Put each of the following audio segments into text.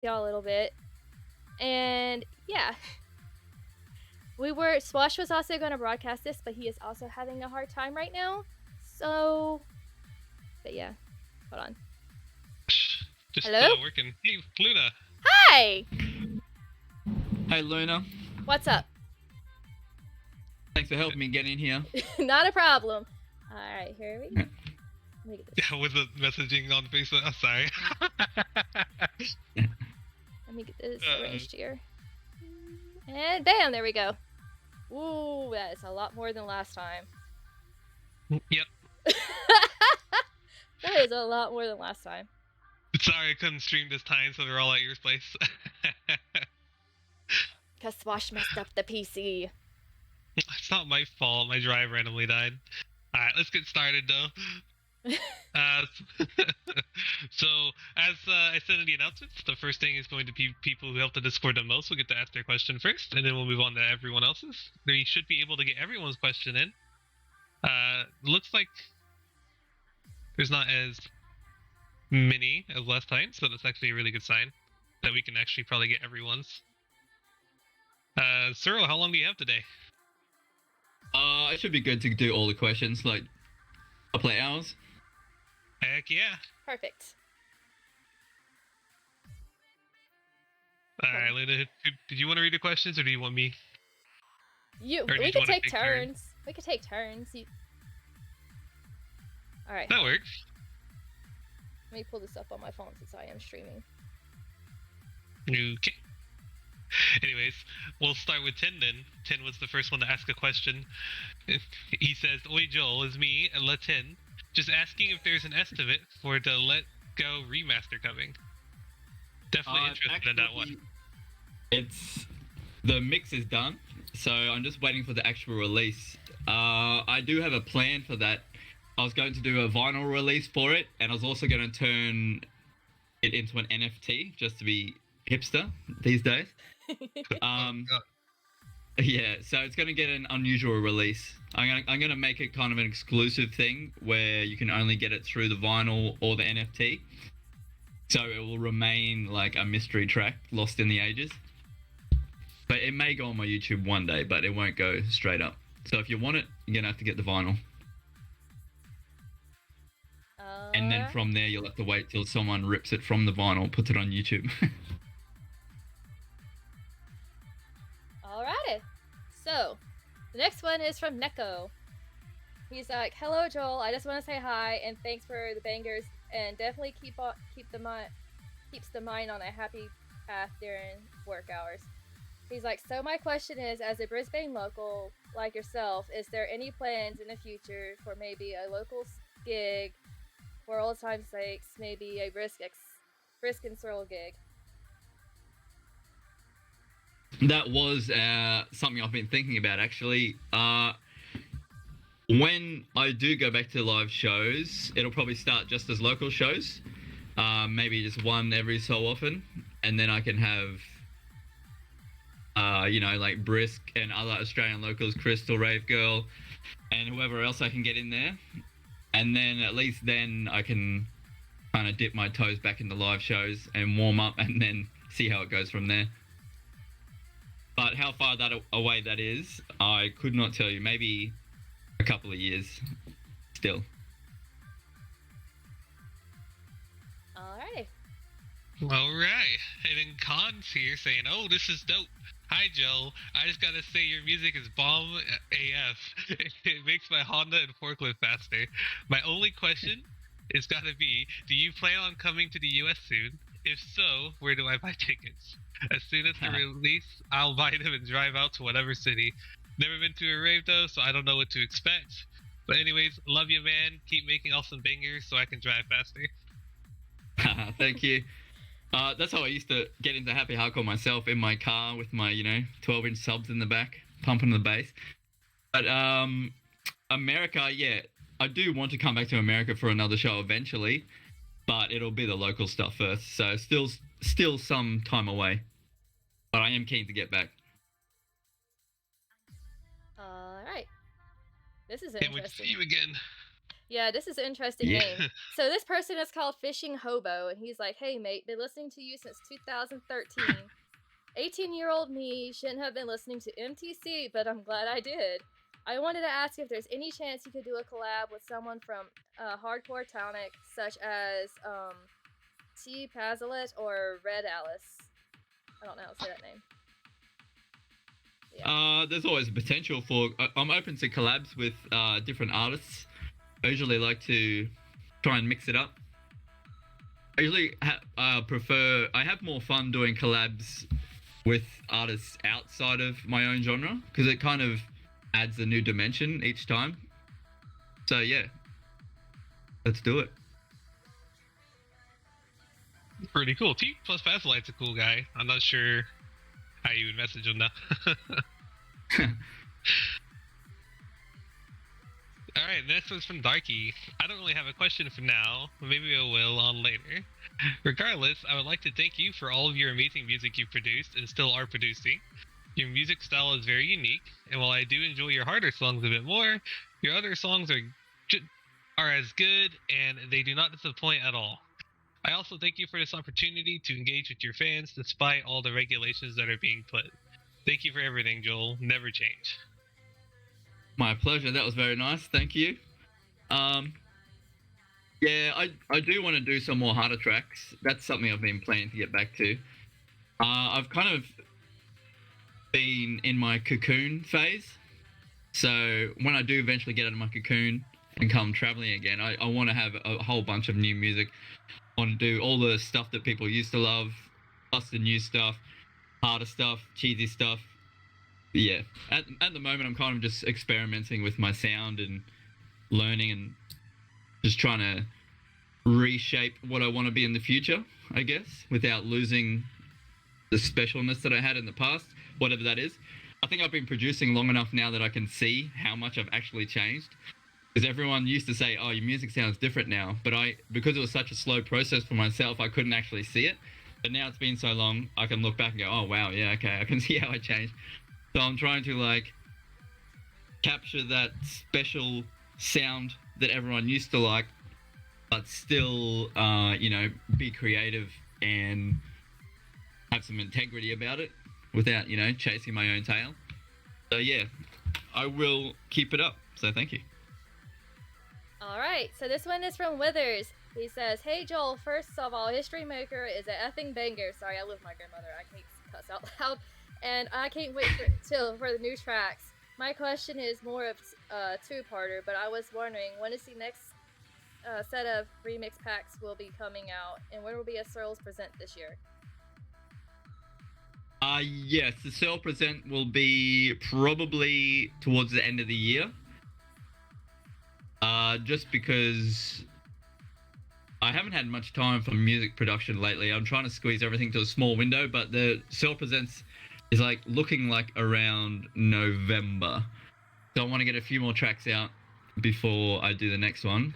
y'all a little bit. And yeah. Swash was also going to broadcast this, but he is also having a hard time right now. So, but yeah, hold on. Just Hello? Working. Hey, Luna. Hi! Hey, Luna. What's up? Thanks for helping me get in here. Not a problem. Alright, here we go. Let me get this. Yeah, with the messaging on Facebook. I'm sorry. Let me get this arranged here. And bam, there we go. Ooh, that is a lot more than last time. Yep. That is a lot more than last time. Sorry I couldn't stream this time, so we're all at your place. Because Swash messed up the PC. It's not my fault. My drive randomly died. Alright, let's get started though. So, as I said in the announcements, the first thing is going to be people who help the Discord the most will get to ask their question first, and then we'll move on to everyone else's. They should be able to get everyone's question in. Looks like there's not as many as last time, so that's actually a really good sign that we can actually probably get everyone's. Cyril, how long do you have today? It should be good to do all the questions, like a couple of hours. Heck yeah. Perfect. Alright, Luna, did you want to read the questions, or do you want me? We could take turns. We could take turns. Alright. That works. Let me pull this up on my phone since I am streaming. Okay. Anyways, we'll start with Tin then. Tin was the first one to ask a question. He says, "Oi Joel, is me and Tin. Just asking if there's an estimate for the Let Go remaster coming." Definitely interested in that one. The mix is done, so I'm just waiting for the actual release. I do have a plan for that. I was going to do a vinyl release for it, and I was also going to turn it into an NFT just to be hipster these days. Yeah, so it's going to get an unusual release. I'm going to make it kind of an exclusive thing where you can only get it through the vinyl or the NFT. So it will remain like a mystery track lost in the ages. But it may go on my YouTube one day, but it won't go straight up. So if you want it, you're going to have to get the vinyl. And then from there, you'll have to wait till someone rips it from the vinyl, puts it on YouTube. Alrighty. So, the next one is from Neko. He's like, "Hello Joel, I just want to say hi and thanks for the bangers and definitely keeps the mind on a happy path during work hours." He's like, "So my question is, as a Brisbane local like yourself, is there any plans in the future for maybe a local gig for old time's sakes, maybe a Brisk and Swirl gig?" That was something I've been thinking about, actually. When I do go back to live shows, it'll probably start just as local shows. Maybe just one every so often. And then I can have, like Brisk and other Australian locals, Crystal, Rave Girl, and whoever else I can get in there. And then at least then I can kind of dip my toes back into live shows and warm up and then see how it goes from there. But how far away that is, I could not tell you. Maybe a couple of years still. Alrighty. Alright. And then Khan's here saying, "Oh, this is dope. Hi, Joe. I just gotta say your music is bomb AF. It makes my Honda and forklift faster. My only question is gotta be, do you plan on coming to the US soon? If so, where do I buy tickets? As soon as the release, I'll buy them and drive out to whatever city. Never been to a rave though, so I don't know what to expect. But anyways, love you, man. Keep making awesome bangers so I can drive faster." Thank you. That's how I used to get into happy hardcore myself, in my car with my 12-inch subs in the back, pumping the bass. But America, yeah, I do want to come back to America for another show eventually, but it'll be the local stuff first. So still some time away, but I am keen to get back. Alright. This is Can't wait to interesting. see you again. Yeah, this is an interesting Yeah. name. So this person is called Fishing Hobo, and he's like, "Hey mate, been listening to you since 2013. 18-year-old me shouldn't have been listening to MTC, but I'm glad I did. I wanted to ask if there's any chance you could do a collab with someone from Hardcore Tonic, such as T. Pazalet or Red Alice. I don't know how to say that name. Yeah. There's always a potential for. I'm open to collabs with different artists. I usually like to try and mix it up. I usually prefer. I have more fun doing collabs with artists outside of my own genre because it kind of adds a new dimension each time. So yeah, let's do it. Pretty cool. T plus Fastlight's a cool guy. I'm not sure how you would message him though. Alright, next one's from Darky. I don't really have a question for now, but maybe I will on later. Regardless, I would like to thank you for all of your amazing music you've produced and still are producing. Your music style is very unique, and while I do enjoy your harder songs a bit more, your other songs are as good, and they do not disappoint at all. I also thank you for this opportunity to engage with your fans despite all the regulations that are being put. Thank you for everything, Joel. Never change. My pleasure. That was very nice. Thank you. Yeah, I do want to do some more harder tracks. That's something I've been planning to get back to. I've kind of been in my cocoon phase. So when I do eventually get out of my cocoon and come traveling again, I want to have a whole bunch of new music. I want to do all the stuff that people used to love, plus the new stuff, harder stuff, cheesy stuff. Yeah, at the moment I'm kind of just experimenting with my sound and learning and just trying to reshape what I want to be in the future, I guess, without losing the specialness that I had in the past, whatever that is. I think I've been producing long enough now that I can see how much I've actually changed. Because everyone used to say, "Oh, your music sounds different now," but because it was such a slow process for myself, I couldn't actually see it. But now it's been so long, I can look back and go, "Oh wow, yeah, okay, I can see how I changed." So I'm trying to like capture that special sound that everyone used to like, but still, be creative and have some integrity about it without, chasing my own tail. So yeah, I will keep it up. So thank you. Alright, so this one is from Withers. He says, "Hey Joel, first of all, History Maker is an effing banger." Sorry, I live with my grandmother. I can't cuss out loud. And I can't wait for the new tracks. My question is more of a two-parter, but I was wondering, when is the next set of remix packs will be coming out, and when will be a Searles Present this year? Yes, the Searle Present will be probably towards the end of the year. Just because I haven't had much time for music production lately. I'm trying to squeeze everything to a small window, but the Searle Presents is like looking like around November. So I want to get a few more tracks out before I do the next one.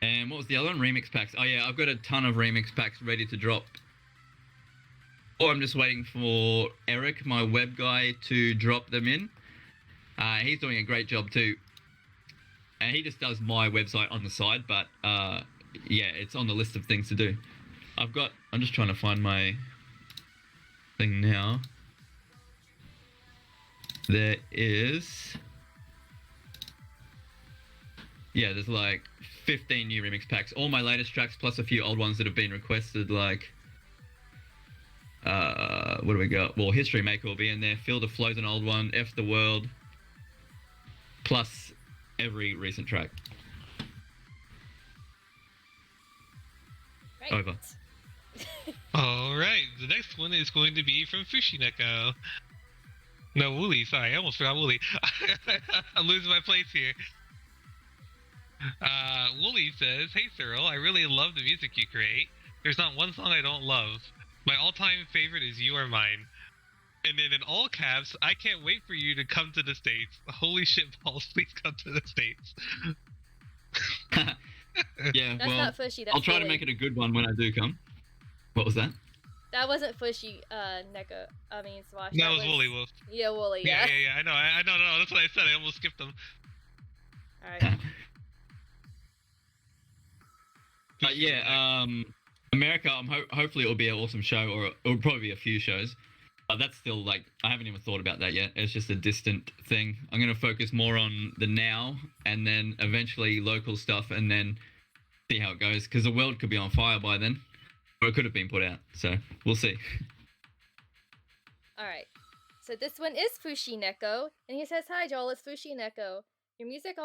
And what was the other one? Remix packs. Oh yeah, I've got a ton of remix packs ready to drop. Or I'm just waiting for Eric, my web guy, to drop them in. He's doing a great job too. And he just does my website on the side, but yeah, it's on the list of things to do. I'm just trying to find my thing now. There's like 15 new remix packs. All my latest tracks plus a few old ones that have been requested, like what do we got? Well, History Maker will be in there. Field of Flow's an old one. F the World. Plus every recent track. Right. Over. Alright, the next one is going to be from Fushineko. No, Wooly, sorry, I almost forgot Wooly. I'm losing my place here. Wooly says, "Hey Cyril, I really love the music you create. There's not one song I don't love. My all-time favorite is You Are Mine. And then in all caps, I can't wait for you to come to the States. Holy shit balls, please come to the States." Yeah, That's well, not Fushy, that's I'll try to Wooly. make it a good one when I do come. What was that? That wasn't Fushy, Swash. That was Wooly Wolf. Yeah, Wooly, Yeah, yeah. I know, no, that's what I said, I almost skipped them. Alright. Please Yeah, come back. America. Hopefully it'll be an awesome show, or it'll probably be a few shows. But that's still like I haven't even thought about that yet. It's just a distant thing. I'm gonna focus more on the now, and then eventually local stuff, and then see how it goes. Because the world could be on fire by then, or it could have been put out. So we'll see. Alright. So this one is Fushineko, and he says, "Hi Joel, it's Fushineko. Your music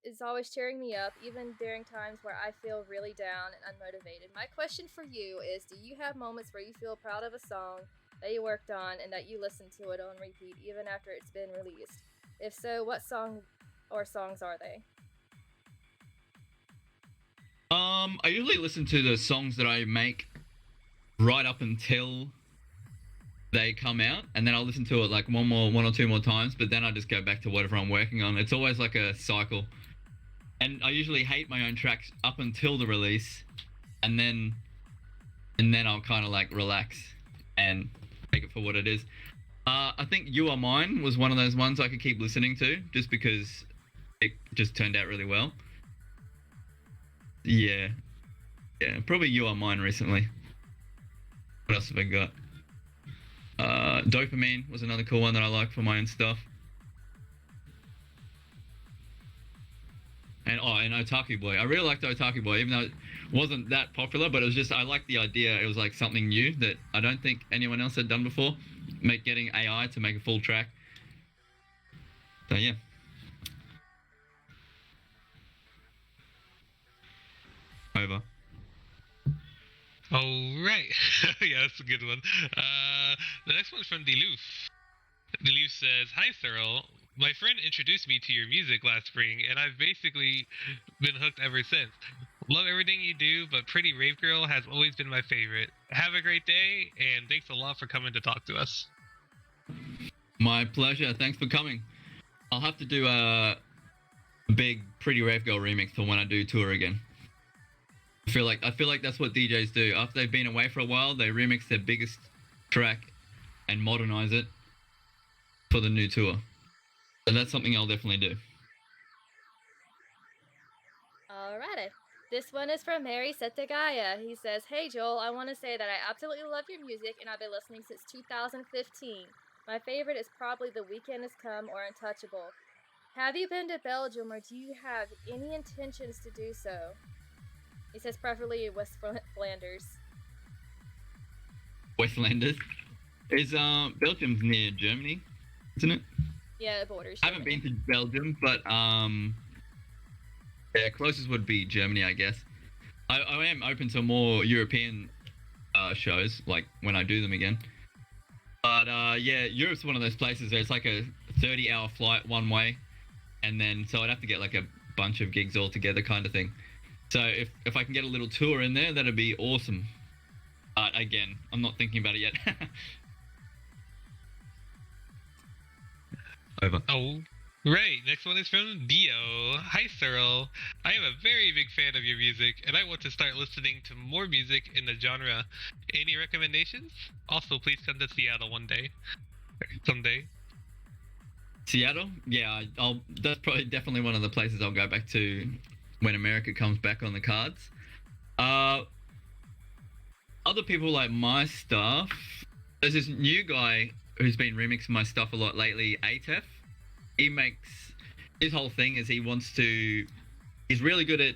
is always cheering me up, even during times where I feel really down and unmotivated. My question for you is, do you have moments where you feel proud of a song that you worked on and that you listen to it on repeat even after it's been released? If so, what song or songs are they?" I usually listen to the songs that I make right up until they come out, and then I'll listen to it like one or two more times, but then I just go back to whatever I'm working on. It's always like a cycle. And I usually hate my own tracks up until the release, and then I'll kind of like relax and take it for what it is. I think You Are Mine was one of those ones I could keep listening to just because it just turned out really well. Yeah, probably You Are Mine recently. What else have I got? Dopamine was another cool one that I like for my own stuff. And Otaku Boy. I really liked Otaku Boy, even though it wasn't that popular, but it was just I liked the idea. It was like something new that I don't think anyone else had done before. Getting AI to make a full track. So yeah. Over. All right. Yeah, that's a good one. The next one's from Deloof. Deloof says, "Hi, Cyril. My friend introduced me to your music last spring, and I've basically been hooked ever since. Love everything you do, but Pretty Rave Girl has always been my favorite. Have a great day, and thanks a lot for coming to talk to us." My pleasure. Thanks for coming. I'll have to do a big Pretty Rave Girl remix for when I do tour again. I feel like that's what DJs do. After they've been away for a while, they remix their biggest track and modernize it for the new tour. So that's something I'll definitely do. Alrighty. This one is from Mary Setagaya. He says, "Hey Joel, I want to say that I absolutely love your music and I've been listening since 2015. My favorite is probably The Weekend Has Come or Untouchable. Have you been to Belgium or do you have any intentions to do so?" He says preferably West Flanders. Westlanders. Is Belgium's near Germany, isn't it? Yeah, it borders I haven't been to Belgium, but yeah, closest would be Germany, I guess. I am open to more European shows, like when I do them again. But yeah, Europe's one of those places where it's like a 30-hour flight one way, and then so I'd have to get like a bunch of gigs all together kind of thing. So if I can get a little tour in there, that'd be awesome. But again, I'm not thinking about it yet. Over. Oh, right. Next one is from Dio. "Hi, Cyril. I am a very big fan of your music, and I want to start listening to more music in the genre. Any recommendations? Also, please come to Seattle one day. Someday." Seattle? Yeah, I'll. That's probably definitely one of the places I'll go back to when America comes back on the cards. Other people like my stuff. There's this new guy who's been remixing my stuff a lot lately, Atef. He makes his whole thing is he's really good at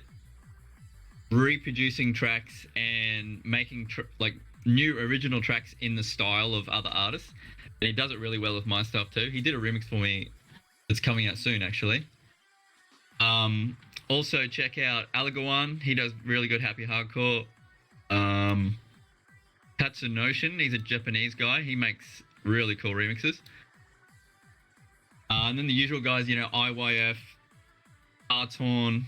reproducing tracks and making like new original tracks in the style of other artists. And he does it really well with my stuff too. He did a remix for me that's coming out soon actually. Also check out Alagoan. He does really good happy hardcore. Tatsunoshin, he's a Japanese guy. He makes really cool remixes. And then the usual guys, you know, IYF, Artorn.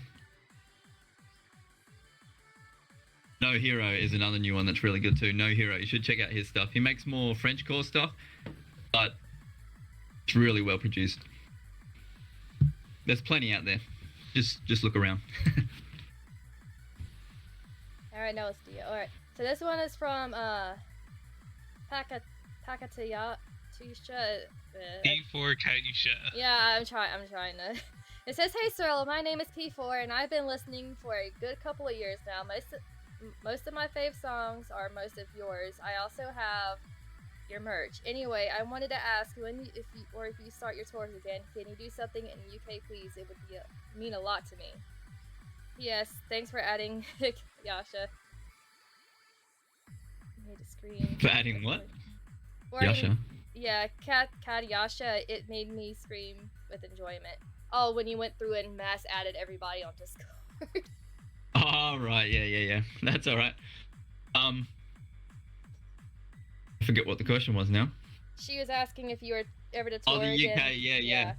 No Hero is another new one that's really good too. No Hero, you should check out his stuff. He makes more Frenchcore stuff, but it's really well produced. There's plenty out there. Just look around. Alright, now let's do it. Alright, so this one is from Takataya Tusha. E4 Katyusha. Yeah, I'm trying to It says, "Hey Cyril, my name is P4, and I've been listening for a good couple of years now. Most of my fave songs are most of yours. I also have your merch. Anyway, I wanted to ask if you start your tours again, can you do something in the UK, please? It would mean a lot to me. Yes, thanks for adding Yasha. Made a screen. For adding what? Yasha. Yeah, Cat Yasha. It made me scream with enjoyment. Oh, when you went through and mass added everybody on Discord. Oh, right. Yeah. That's all right. I forget what the question was now. She was asking if you were ever to tour the UK. again.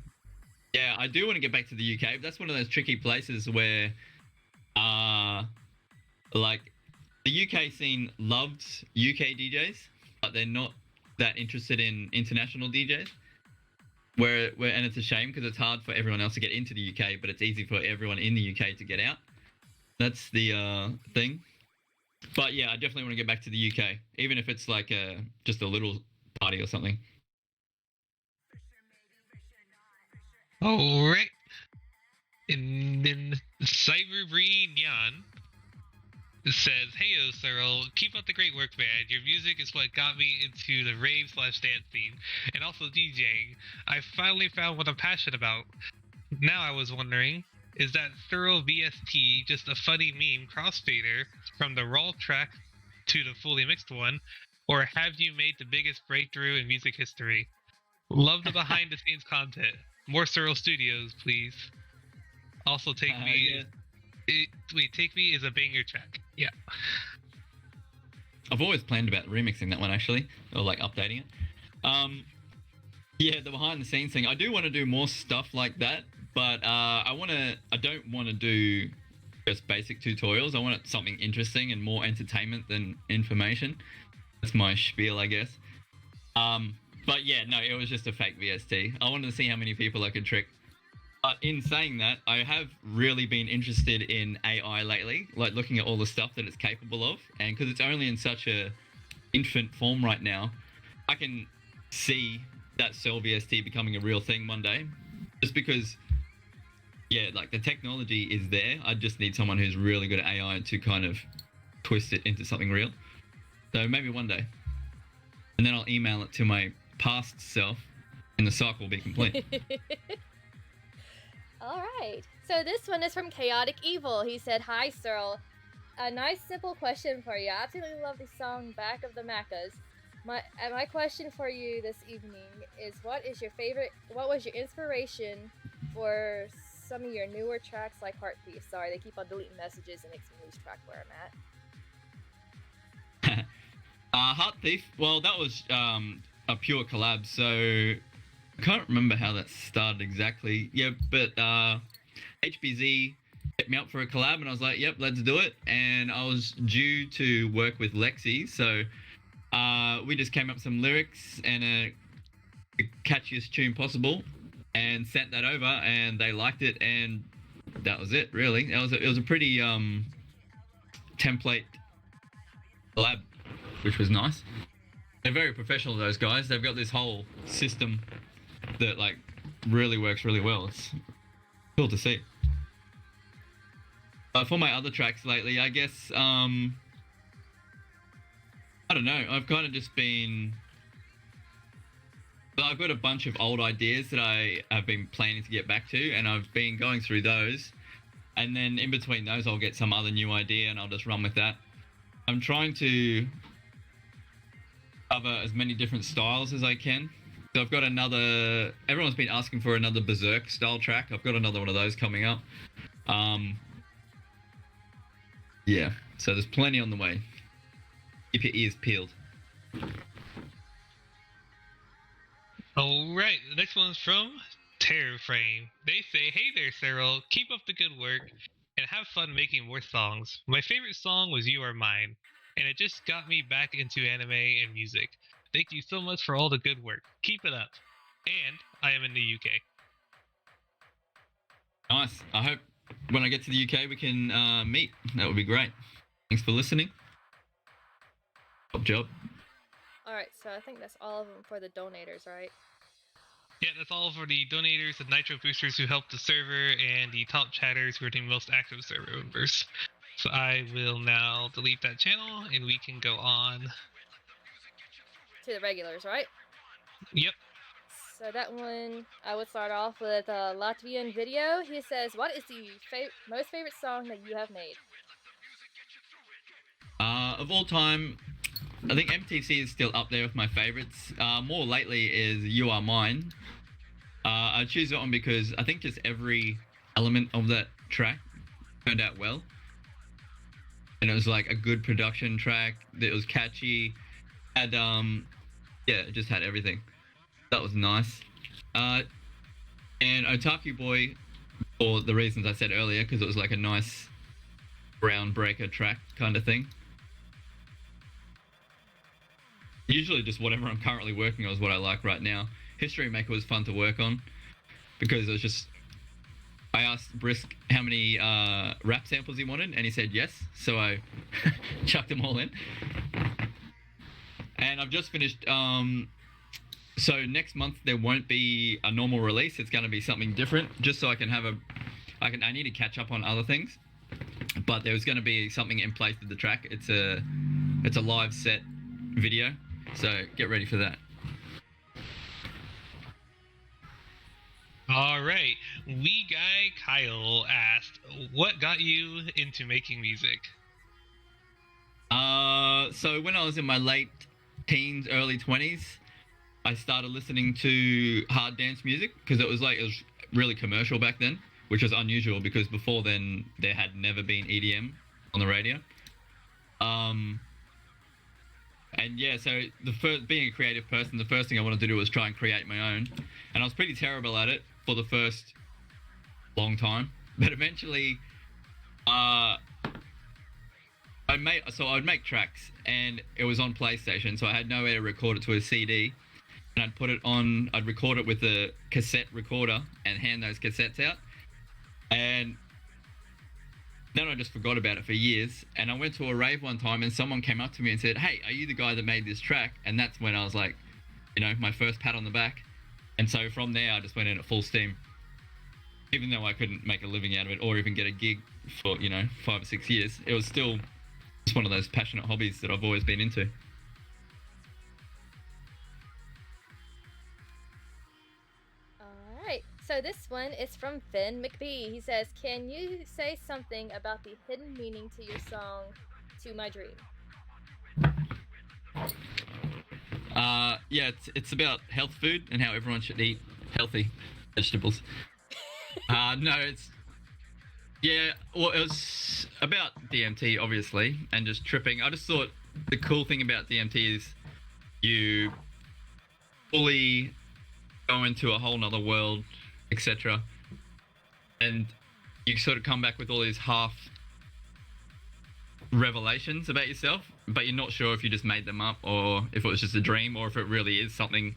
Yeah, I do want to get back to the UK, but that's one of those tricky places where, like, the UK scene loved UK DJs, but they're not that interested in international DJs. And it's a shame because it's hard for everyone else to get into the UK, but it's easy for everyone in the UK to get out. That's the thing. But yeah, I definitely want to get back to the UK, even if it's like just a little party or something. All right. And then Cyberbreen Yan says, "Heyo, Cyril, keep up the great work, man. Your music is what got me into the rave/dance scene, and also DJing. I finally found what I'm passionate about. Now I was wondering, is that Cyril VST just a funny meme crossfader from the raw track to the fully mixed one, or have you made the biggest breakthrough in music history? Love the behind-the-scenes content. More Cyril Studios, please. Also, Take Me. Yeah. Take Me is a banger track. Yeah. I've always planned about remixing that one actually, or like updating it. Yeah, the behind the scenes thing. I do want to do more stuff like that, but I don't want to do just basic tutorials. I want something interesting and more entertainment than information. That's my spiel, I guess. But yeah, no, it was just a fake VST. I wanted to see how many people I could trick. But in saying that, I have really been interested in AI lately, like looking at all the stuff that it's capable of, and because it's only in such a infant form right now, I can see that Cell VST becoming a real thing one day. Just because, yeah, like the technology is there. I just need someone who's really good at AI to kind of twist it into something real. So maybe one day. And then I'll email it to my past self, and the cycle will be complete. All right. So this one is from Chaotic Evil. He said, "Hi, Cyril. A nice, simple question for you. I absolutely love the song Back of the Macas. My question for you this evening is, what was your inspiration for some of your newer tracks like Heart Thief?" Sorry, they keep on deleting messages and makes me lose track where I'm at. Heart Thief, well, that was a pure collab, so I can't remember how that started exactly. Yeah, but HBZ hit me up for a collab, and I was like, yep, let's do it. And I was due to work with Lexi, so we just came up with some lyrics and the catchiest tune possible and sent that over, and they liked it, and that was it, really. It was a pretty template collab, which was nice. They're very professional, those guys. They've got this whole system that like really works really well. It's cool to see. For my other tracks lately, I guess I don't know. I've kind of just been. I've got a bunch of old ideas that I have been planning to get back to, and I've been going through those. And then in between those, I'll get some other new idea, and I'll just run with that. I'm trying to cover as many different styles as I can. So I've got another. Everyone's been asking for another Berserk style track. I've got another one of those coming up. Yeah, so there's plenty on the way. Keep your ears peeled. Alright, the next one's from Terrorframe. They say, "Hey there, Cyril. Keep up the good work and have fun making more songs. My favorite song was You Are Mine, and it just got me back into anime and music. Thank you so much for all the good work. Keep it up. And I am in the UK." Nice. I hope when I get to the UK we can meet. That would be great. Thanks for listening. Top job. All right, so I think that's all of them for the donators, right? Yeah, that's all for the donators and Nitro boosters who helped the server and the top chatters who are the most active server members. So I will now delete that channel and we can go on. To the regulars, right? Yep. So that one, I would start off with a Latvian video. He says, "What is the most favorite song that you have made?" Of all time, I think MTC is still up there with my favorites. More lately is You Are Mine. I choose that one because I think just every element of that track turned out well. And it was like a good production track. It was catchy. Had it just had everything. That was nice. And Otaku Boy, for the reasons I said earlier, because it was like a nice groundbreaker track kind of thing. Usually just whatever I'm currently working on is what I like right now. History Maker was fun to work on because it was just... I asked Brisk how many rap samples he wanted, and he said yes, so I chucked them all in. And I've just finished... so next month there won't be a normal release. It's going to be something different, just so I can have I need to catch up on other things. But there's going to be something in place with the track. It's a live set video, so get ready for that. All right. We Guy Kyle asked, what got you into making music? So when I was in my late teens, early 20s, I started listening to hard dance music because it was really commercial back then, which was unusual because before then there had never been EDM on the radio. And yeah, so being a creative person, the first thing I wanted to do was try and create my own, and I was pretty terrible at it for the first long time. But eventually, I would make tracks, and it was on PlayStation, so I had nowhere to record it to a CD, and I'd record it with a cassette recorder and hand those cassettes out, and then I just forgot about it for years. And I went to a rave one time and someone came up to me and said, "Hey, are you the guy that made this track?" And that's when I was like, my first pat on the back. And so from there, I just went in at full steam. Even though I couldn't make a living out of it or even get a gig for, 5 or 6 years, it was still just one of those passionate hobbies that I've always been into. Alright, so this one is from Finn McBee. He says, "Can you say something about the hidden meaning to your song, To My Dream?" Yeah, it's about health food and how everyone should eat healthy vegetables. It was about DMT, obviously, and just tripping. I just thought the cool thing about DMT is you fully go into a whole nother world, etc. And you sort of come back with all these half revelations about yourself, but you're not sure if you just made them up or if it was just a dream or if it really is something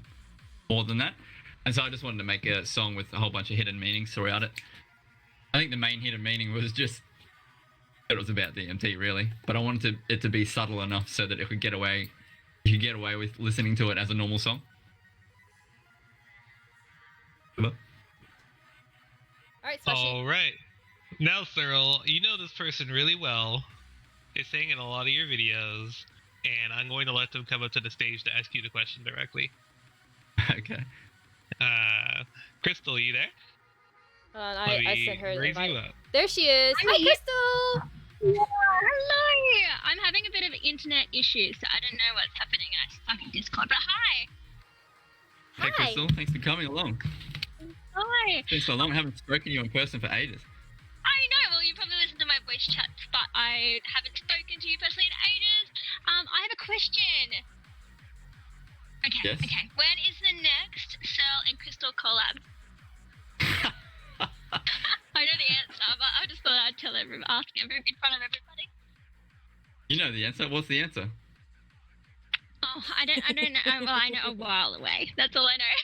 more than that. And so I just wanted to make a song with a whole bunch of hidden meanings throughout it. I think the main hidden meaning was just that it was about DMT, really, but I wanted it to be subtle enough so that you could get away with listening to it as a normal song. Alright, Swash. All right. Now, Cyril, you know this person really well. They sang in a lot of your videos, and I'm going to let them come up to the stage to ask you the question directly. Okay. Crystal, you there? I sent her the raise invite. you up. There she is. Hi, Crystal! Yeah, hello! I'm having a bit of internet issues, so I don't know what's happening. I stuck in Discord, but hi! Hey, Crystal, thanks for coming along. Hi! It's been so long, I haven't spoken to you in person for ages. I know, well, you probably listened to my voice chats, but I haven't spoken to you personally in ages. I have a question. Okay, Yes? okay. When is the next Cell and Crystal collab? I know the answer, but I just thought I'd ask in front of everybody. You know the answer. What's the answer? Oh, I don't know. Well, I know a while away. That's all I know.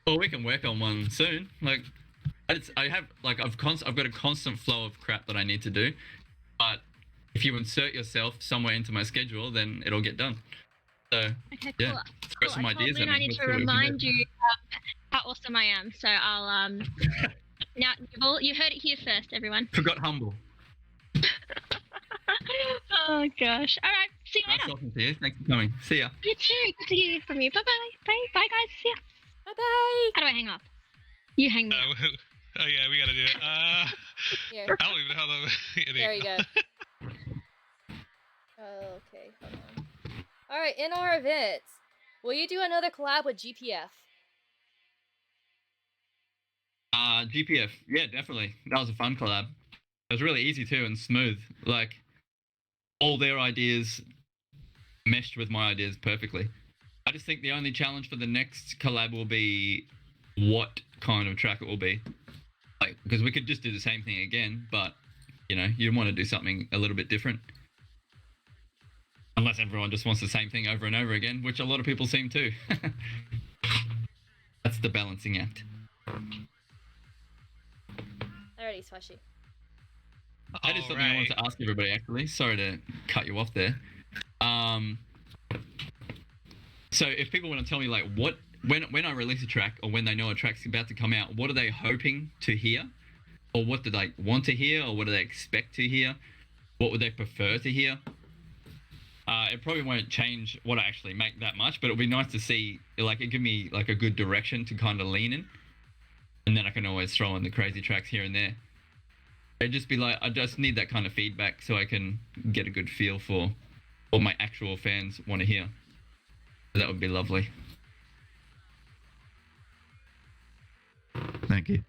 Well, we can work on one soon. I've got a constant flow of crap that I need to do, but if you insert yourself somewhere into my schedule, then it'll get done. So Okay, yeah, cool. throw some I ideas told at Lynn I me. need Let's to see what we can do. remind you how awesome I am. So I'll now you heard it here first, everyone. Forgot humble. Oh gosh. All right. See you Nice later. talking to you. Thanks for coming. See ya. You too. Good to hear from you. Bye bye. Bye guys. See ya. Bye bye. How do I hang up? You hang me up. Oh yeah, we gotta do it. Here. I don't even know how to. There you go. Okay, hold on. Alright, in our events, will you do another collab with GPF? GPF. Yeah, definitely. That was a fun collab. It was really easy too and smooth. Like all their ideas meshed with my ideas perfectly. I just think the only challenge for the next collab will be what kind of track it will be. Like, because we could just do the same thing again, but you know, you want to do something a little bit different. Unless everyone just wants the same thing over and over again, which a lot of people seem to. That's the balancing act. Alrighty, Swashy. That is something I wanted to ask everybody, actually. Sorry to cut you off there. So if people want to tell me, like, when I release a track or when they know a track's about to come out, what are they hoping to hear? Or what do they want to hear? Or what do they expect to hear? What would they prefer to hear? It probably won't change what I actually make that much, but it'll be nice to see, like, it give me, like, a good direction to kind of lean in. And then I can always throw in the crazy tracks here and there. It'd just be like, I just need that kind of feedback so I can get a good feel for what my actual fans want to hear. That would be lovely. Thank you.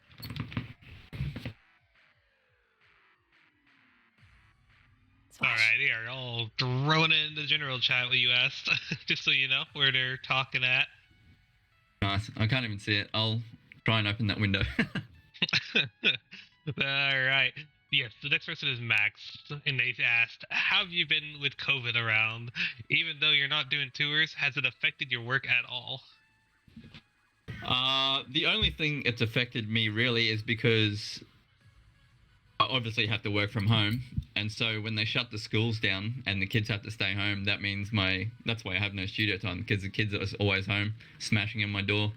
Alrighty, are all throwing it in the general chat what you asked, just so you know where they're talking at. Nice. I can't even see it. I'll try and open that window. Alright. Yes, the next person is Max, and they asked, how have you been with COVID around? Even though you're not doing tours, has it affected your work at all? The only thing it's affected me really is because I obviously have to work from home, and so when they shut the schools down and the kids have to stay home, that means that's why I have no studio time, because the kids are always home, smashing in my door,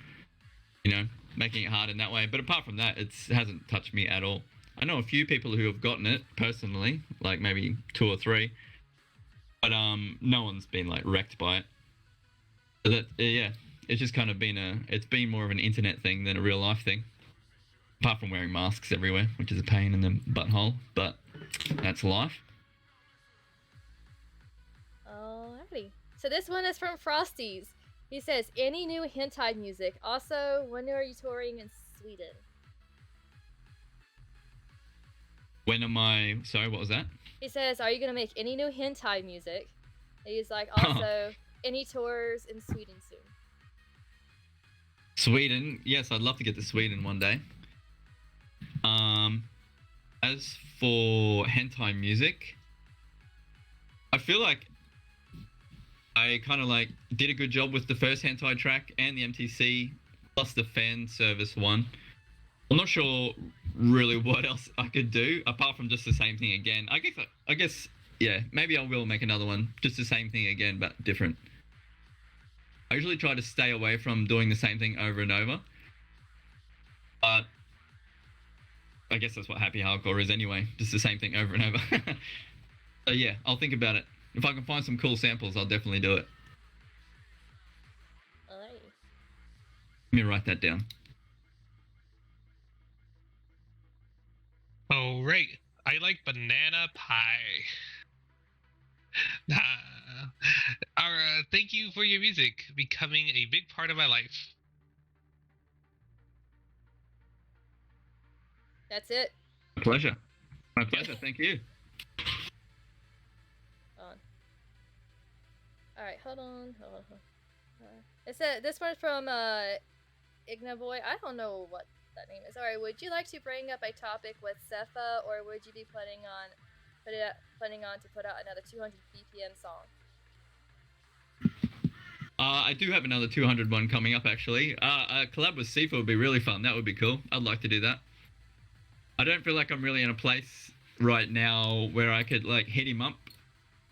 you know, making it hard in that way. But apart from that, it hasn't touched me at all. I know a few people who have gotten it personally, like maybe 2 or 3, but no one's been like wrecked by it. So that yeah, it's just kind of been it's been more of an internet thing than a real life thing. Apart from wearing masks everywhere, which is a pain in the butthole, but that's life. Alrighty. So this one is from Frosties. He says, any new hentai music? Also, when are you touring in Sweden? When am I... Sorry, what was that? He says, are you going to make any new hentai music? And he's like, also, any tours in Sweden soon? Sweden? Yes, I'd love to get to Sweden one day. As for hentai music, I feel like I kind of like did a good job with the first hentai track and the MTC plus the fan service one. I'm not sure really what else I could do apart from just the same thing again. I guess yeah, maybe I will make another one, just the same thing again but different. I usually try to stay away from doing the same thing over and over, but I guess that's what happy hardcore is anyway, just the same thing over and over. So yeah, I'll think about it. If I can find some cool samples, I'll definitely do it. Alrighty. Let me write that down. Oh, right. I like banana pie. Thank you for your music, becoming a big part of my life. That's it. My pleasure. My pleasure. Thank you. Alright, hold on. This one's from Ignaboy. I don't know what that name is. Alright, would you like to bring up a topic with Cepha, or would you be planning on to put out another 200 BPM song? I do have another 200 one coming up actually. A collab with Sifa would be really fun. That would be cool. I'd like to do that. I don't feel like I'm really in a place right now where I could like hit him up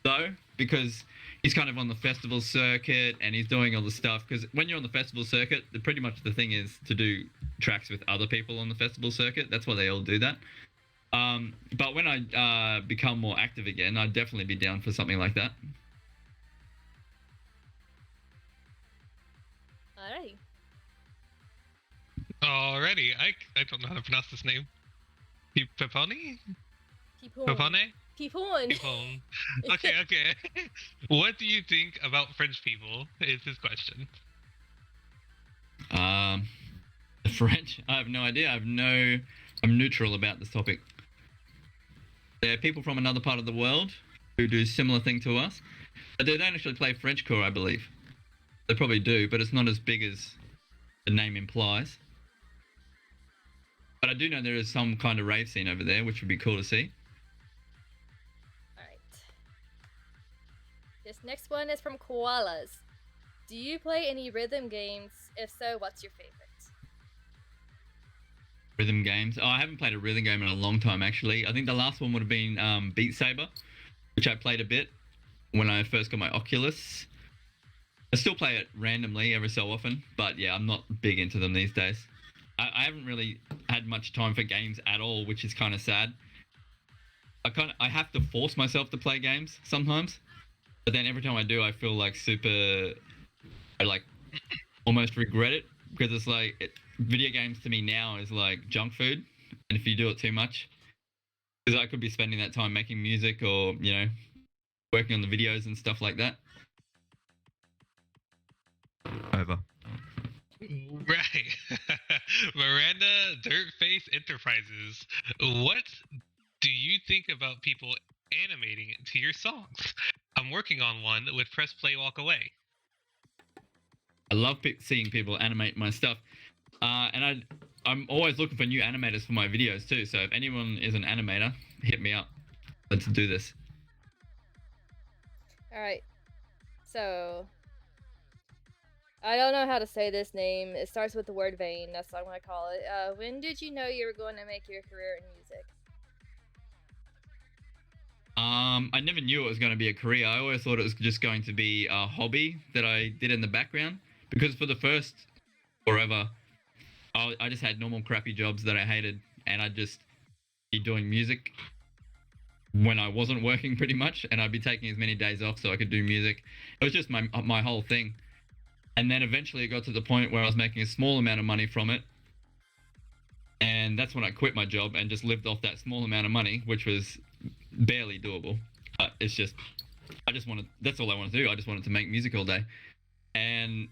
though, because he's kind of on the festival circuit and he's doing all the stuff. Because when you're on the festival circuit, pretty much the thing is to do tracks with other people on the festival circuit. That's why they all do that. But when I become more active again, I'd definitely be down for something like that. Alrighty. Alrighty, I don't know how to pronounce this name. Peponi? Pipon. Pepone? Pipon. Pepone. Okay. What do you think about French people? Is his question. The French? I have no idea. I'm neutral about this topic. They're people from another part of the world who do similar thing to us, but they don't actually play Frenchcore, I believe. They probably do, but it's not as big as the name implies. But I do know there is some kind of rave scene over there, which would be cool to see. Alright. This next one is from Koalas. Do you play any rhythm games? If so, what's your favorite? Rhythm games. Oh, I haven't played a rhythm game in a long time, actually. I think the last one would have been Beat Saber, which I played a bit when I first got my Oculus. I still play it randomly every so often, but yeah, I'm not big into them these days. I haven't really had much time for games at all, which is kind of sad. I have to force myself to play games sometimes, but then every time I do, I feel like I like almost regret it, because it's like video games to me now is like junk food, and if you do it too much, because I could be spending that time making music or working on the videos and stuff like that. Over. Right. Miranda Dirtface Enterprises. What do you think about people animating to your songs? I'm working on one with Press Play Walk Away. I love seeing people animate my stuff. And I'm always looking for new animators for my videos too. So if anyone is an animator, hit me up. Let's do this. Alright. So, I don't know how to say this name. It starts with the word vein. That's what I'm going to call it. When did you know you were going to make your career in music? I never knew it was going to be a career. I always thought it was just going to be a hobby that I did in the background. Because for the first forever, I just had normal crappy jobs that I hated. And I'd just be doing music when I wasn't working pretty much. And I'd be taking as many days off so I could do music. It was just my whole thing. And then eventually it got to the point where I was making a small amount of money from it. And that's when I quit my job and just lived off that small amount of money, which was barely doable. It's just, that's all I wanted to do. I just wanted to make music all day. And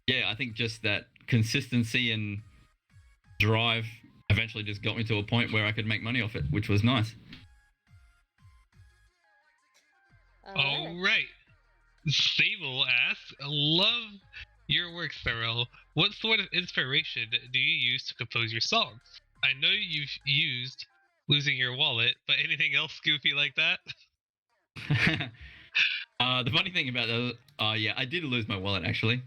yeah, I think just that consistency and drive eventually just got me to a point where I could make money off it, which was nice. All right. Sable asks, love your work, Thurl. What sort of inspiration do you use to compose your songs? I know you've used losing your wallet, but anything else goofy like that? The funny thing about that, yeah, I did lose my wallet actually.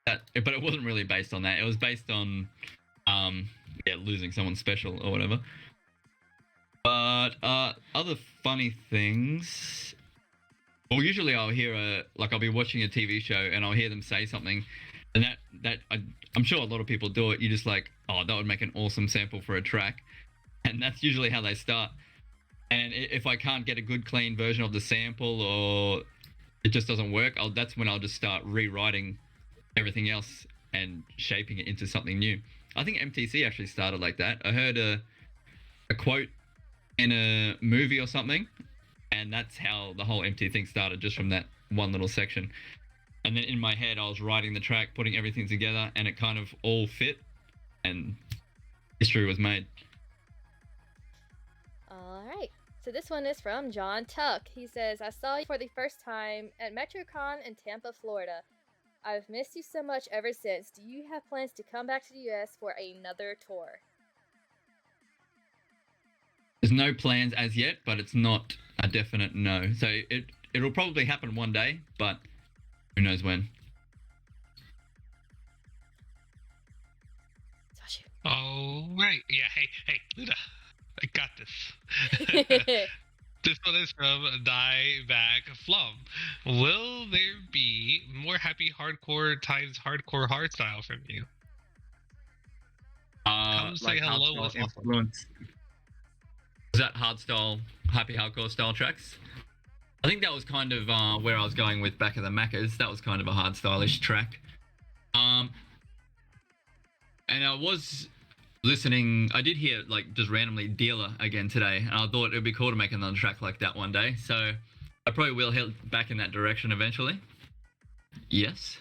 But it wasn't really based on that. It was based on, losing someone special or whatever. But other funny things. Well, usually I'll hear I'll be watching a TV show and I'll hear them say something, and I'm sure a lot of people do it. You just like, oh, that would make an awesome sample for a track, and that's usually how they start. And if I can't get a good clean version of the sample or it just doesn't work, that's when I'll just start rewriting everything else and shaping it into something new. I think MTC actually started like that. I heard a quote in a movie or something, and that's how the whole MT thing started, just from that one little section. And then in my head, I was writing the track, putting everything together, and it kind of all fit, and history was made. Alright. So this one is from John Tuck. He says, I saw you for the first time at MetroCon in Tampa, Florida. I've missed you so much ever since. Do you have plans to come back to the US for another tour? There's no plans as yet, but it's not a definite no. So it'll probably happen one day, but who knows when. Swash. All right. Yeah. Hey, Luda. I got this. This one is from Dieback Flum. Will there be more happy hardcore times hardcore hardstyle from you? Come say Like hello hardstyle was awesome. influence. Was that hardstyle, happy hardcore style tracks? I think that was kind of where I was going with Back of the Maccas. That was kind of a hardstyle-ish track. And I was listening. I did hear like just randomly Dealer again today, and I thought it would be cool to make another track like that one day. So I probably will head back in that direction eventually. Yes.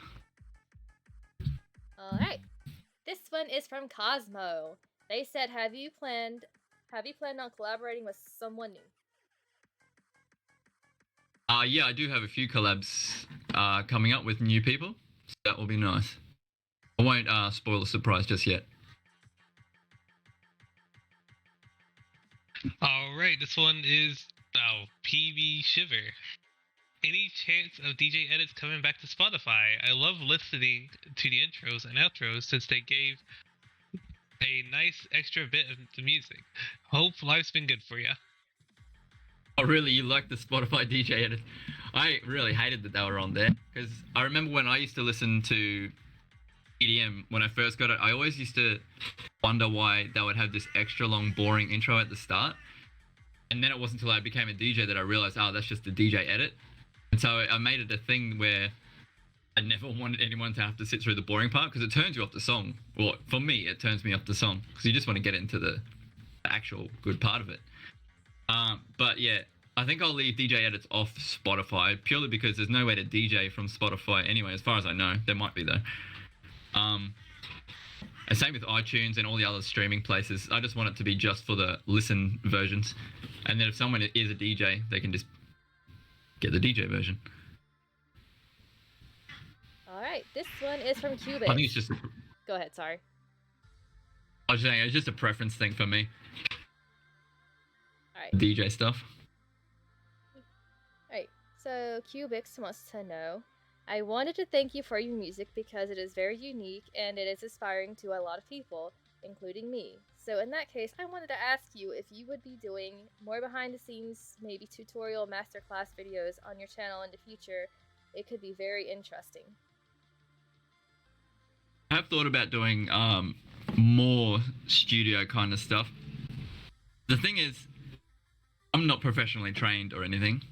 All right. This one is from Cosmo. They said, "Have you planned on collaborating with someone new?" Yeah, I do have a few collabs coming up with new people, so that will be nice. I won't spoil the surprise just yet. Alright, this one is PB Shiver. Any chance of DJ edits coming back to Spotify? I love listening to the intros and outros since they gave a nice extra bit of the music. Hope life's been good for you. Oh, really? You like the Spotify DJ edit? I really hated that they were on there because I remember when I used to listen to EDM when I first got it, I always used to wonder why they would have this extra long, boring intro at the start. And then it wasn't until I became a DJ that I realized, oh, that's just a DJ edit. And so I made it a thing where I never wanted anyone to have to sit through the boring part because it turns you off the song. Well, for me, it turns me off the song because you just want to get into the actual good part of it. But yeah, I think I'll leave DJ edits off Spotify purely because there's no way to DJ from Spotify anyway, as far as I know. There might be though. And same with iTunes and all the other streaming places. I just want it to be just for the listen versions. And then if someone is a DJ, they can just get the DJ version. All right. This one is from Cubit. I think it's just. Go ahead. Sorry. I was saying it's just a preference thing for me. All right. DJ stuff. Alright, so Cubix wants to know, I wanted to thank you for your music because it is very unique and it is inspiring to a lot of people, including me. So in that case, I wanted to ask you if you would be doing more behind the scenes, maybe tutorial masterclass videos on your channel in the future. It could be very interesting. I have thought about doing more studio kind of stuff. The thing is, I'm not professionally trained or anything.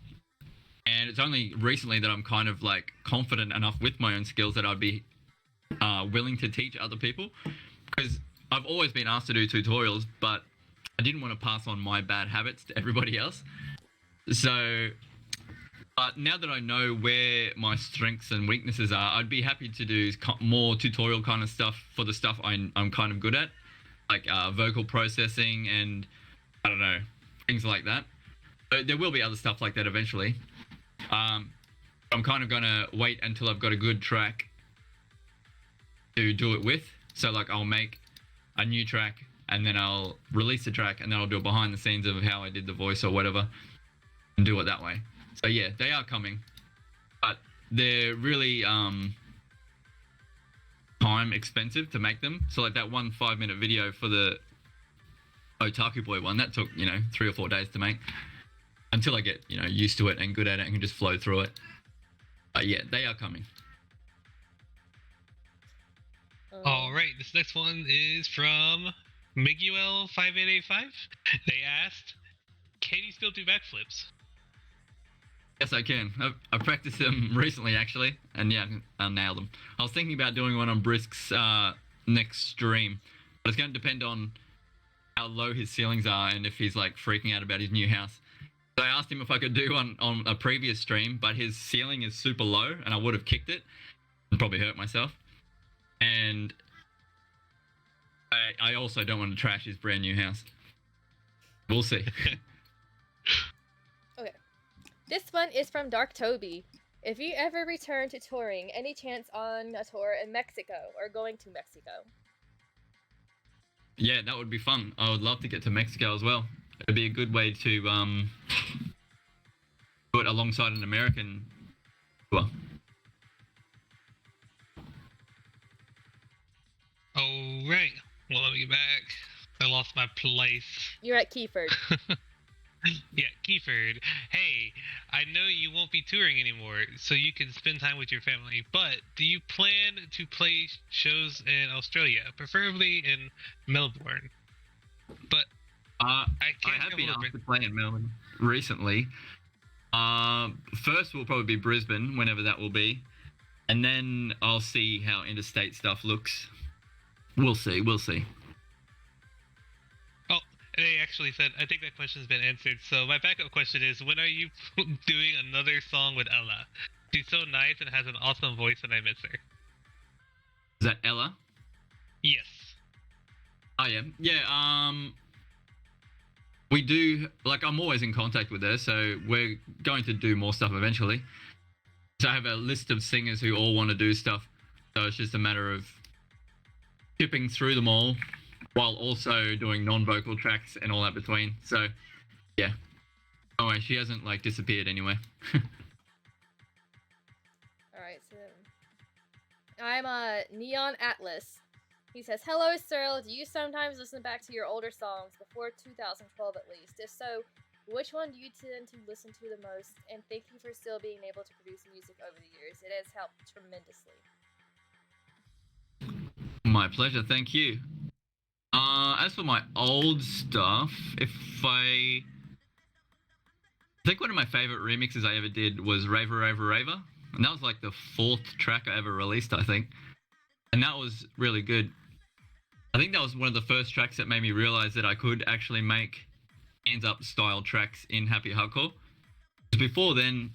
And it's only recently that I'm kind of like confident enough with my own skills that I'd be willing to teach other people. Because I've always been asked to do tutorials, but I didn't want to pass on my bad habits to everybody else. So, but now that I know where my strengths and weaknesses are, I'd be happy to do more tutorial kind of stuff for the stuff I'm kind of good at. Like vocal processing and, I don't know, things like that. There will be other stuff like that eventually. I'm kind of gonna wait until I've got a good track to do it with. So like I'll make a new track and then I'll release the track and then I'll do a behind the scenes of how I did the voice or whatever and do it that way. So yeah, they are coming, but they're really time expensive to make them. So like that 1 5-minute video for the Otaku Boy one, that took 3 or 4 days to make. Until I get, used to it and good at it and can just flow through it. But yeah, they are coming. Alright, this next one is from Miguel5885. They asked, can you still do backflips? Yes, I can. I've practiced them recently, actually. And yeah, I nailed them. I was thinking about doing one on Brisk's next stream. But it's going to depend on how low his ceilings are and if he's like freaking out about his new house. So I asked him if I could do one on a previous stream, but his ceiling is super low and I would have kicked it and probably hurt myself. And I also don't want to trash his brand new house. We'll see. Okay. This one is from Dark Toby. If you ever return to touring, any chance on a tour in Mexico or going to Mexico? Yeah, that would be fun. I would love to get to Mexico as well. It'd be a good way to do it alongside an American tour. Alright, well, let me get back. I lost my place. You're at Keyford. Yeah, Keyford. Hey, I know you won't be touring anymore, so you can spend time with your family. But do you plan to play shows in Australia, preferably in Melbourne? But I I can't have been come over. asked to play in Melbourne recently. First will probably be Brisbane, whenever that will be, and then I'll see how interstate stuff looks. We'll see. We'll see. Oh, they actually said, I think that question's been answered. So my backup question is, when are you doing another song with Ella? She's so nice and has an awesome voice, and I miss her. Is that Ella? Yes. Oh yeah, yeah. We do, like, I'm always in contact with her, so we're going to do more stuff eventually. So I have a list of singers who all want to do stuff. So it's just a matter of chipping through them all while also doing non-vocal tracks and all that between. So yeah. Oh, wait, she hasn't like disappeared anyway. Alright, so I'm Neon Atlas. He says, "Hello, Cyril. Do you sometimes listen back to your older songs before 2012 at least? If so, which one do you tend to listen to the most? And thank you for still being able to produce music over the years. It has helped tremendously." My pleasure, thank you. As for my old stuff, I think one of my favorite remixes I ever did was Raver Raver Raver, and that was like the 4th track I ever released, I think, and that was really good. I think that was one of the first tracks that made me realize that I could actually make hands up style tracks in Happy Hardcore. Before then,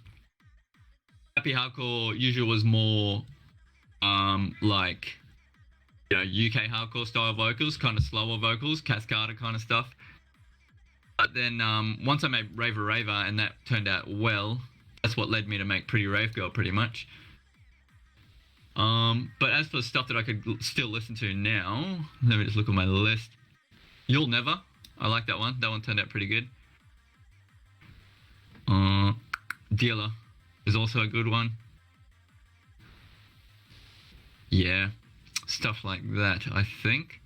Happy Hardcore usually was more like, you know, UK hardcore style vocals, kind of slower vocals, Cascada kind of stuff. But then once I made Raver Raver and that turned out well, that's what led me to make Pretty Rave Girl pretty much. But as for stuff that I could still listen to now, let me just look at my list. You'll Never, I like that one. That one turned out pretty good. Dealer is also a good one. Yeah, stuff like that, I think.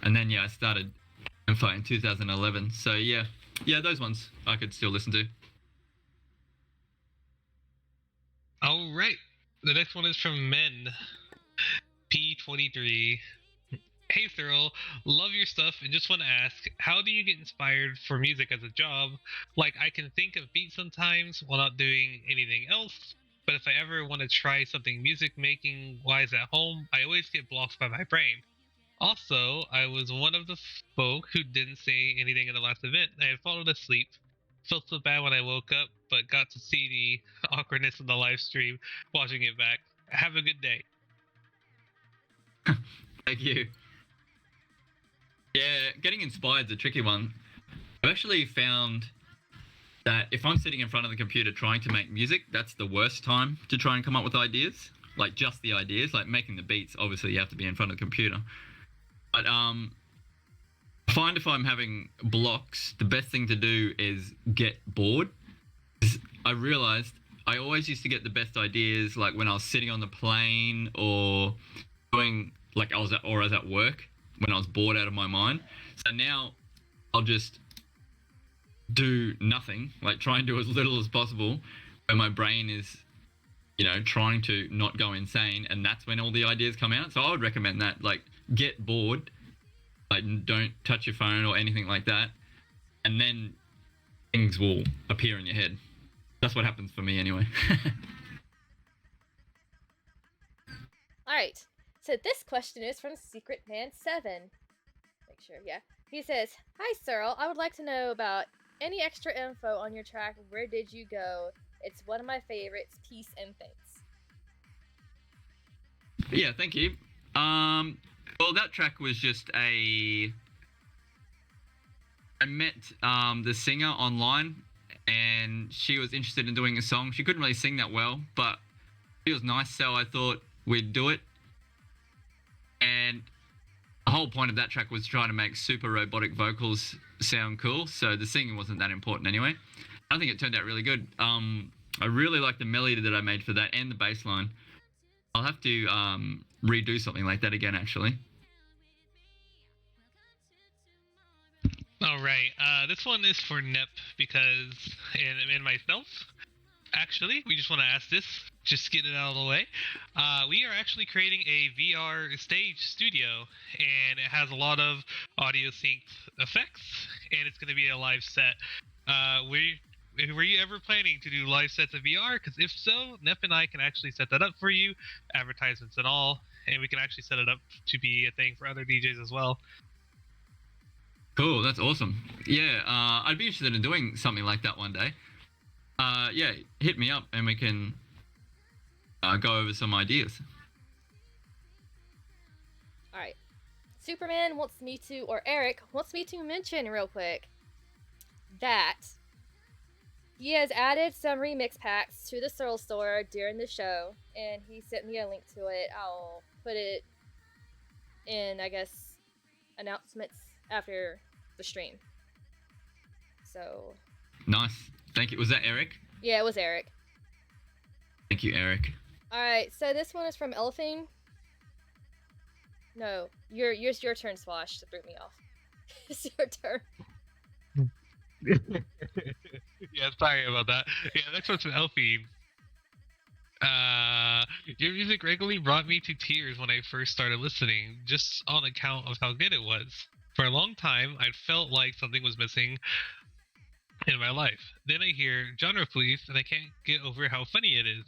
And then, yeah, I started Info in 2011. So, yeah, those ones I could still listen to. All right. The next one is from Men. P23. Hey Cyril, love your stuff and just want to ask, how do you get inspired for music as a job? Like, I can think of beats sometimes while not doing anything else, but if I ever want to try something music making wise at home, I always get blocked by my brain. Also, I was one of the folk who didn't say anything in the last event. I had fallen asleep, felt so bad when I woke up, but got to see the awkwardness of the live stream, watching it back. Have a good day. Thank you. Yeah, getting inspired is a tricky one. I've actually found that if I'm sitting in front of the computer trying to make music, that's the worst time to try and come up with ideas. Like, just the ideas, like making the beats, obviously you have to be in front of the computer. But I find if I'm having blocks, the best thing to do is get bored. I realized I always used to get the best ideas like when I was sitting on the plane or doing, like, I was at work when I was bored out of my mind. So now I'll just do nothing, like try and do as little as possible, where my brain is, you know, trying to not go insane, and that's when all the ideas come out. So I would recommend that, like, get bored, like, don't touch your phone or anything like that, and then things will appear in your head. That's what happens for me anyway. Alright, so this question is from Secret Man 7. Make sure, yeah. He says, "Hi Cyril, I would like to know about any extra info on your track, Where Did You Go? It's one of my favorites, peace and thanks." Yeah, thank you. Well, that track was just I met the singer online, and she was interested in doing a song. She couldn't really sing that well, but she was nice, so I thought we'd do it. And the whole point of that track was trying to make super robotic vocals sound cool, so the singing wasn't that important anyway. I think it turned out really good. I really like the melody that I made for that and the bass line. I'll have to redo something like that again, actually. All right. This one is for Nep because, and myself. Actually, we just want to ask this, just get it out of the way. We are actually creating a VR stage studio, and it has a lot of audio synced effects, and it's going to be a live set. Were you ever planning to do live sets of VR? Because if so, Nep and I can actually set that up for you, advertisements and all, and we can actually set it up to be a thing for other DJs as well. Cool, that's awesome. Yeah, I'd be interested in doing something like that one day. Yeah, hit me up and we can go over some ideas. All right. Superman wants me to, or Eric wants me to mention real quick that he has added some remix packs to the Searle store during the show, and he sent me a link to it. I'll put it in, I guess, announcements after the stream. So. Nice. Thank you. Was that Eric? Yeah, it was Eric. Thank you, Eric. Alright, so this one is from Elephine. No, your turn, Swash, to throw me off. It's your turn. Yeah, sorry about that. Yeah, next one's from Elfie. Your music regularly brought me to tears when I first started listening, just on account of how good it was. For a long time, I felt like something was missing in my life. Then I hear genre police, and I can't get over how funny it is.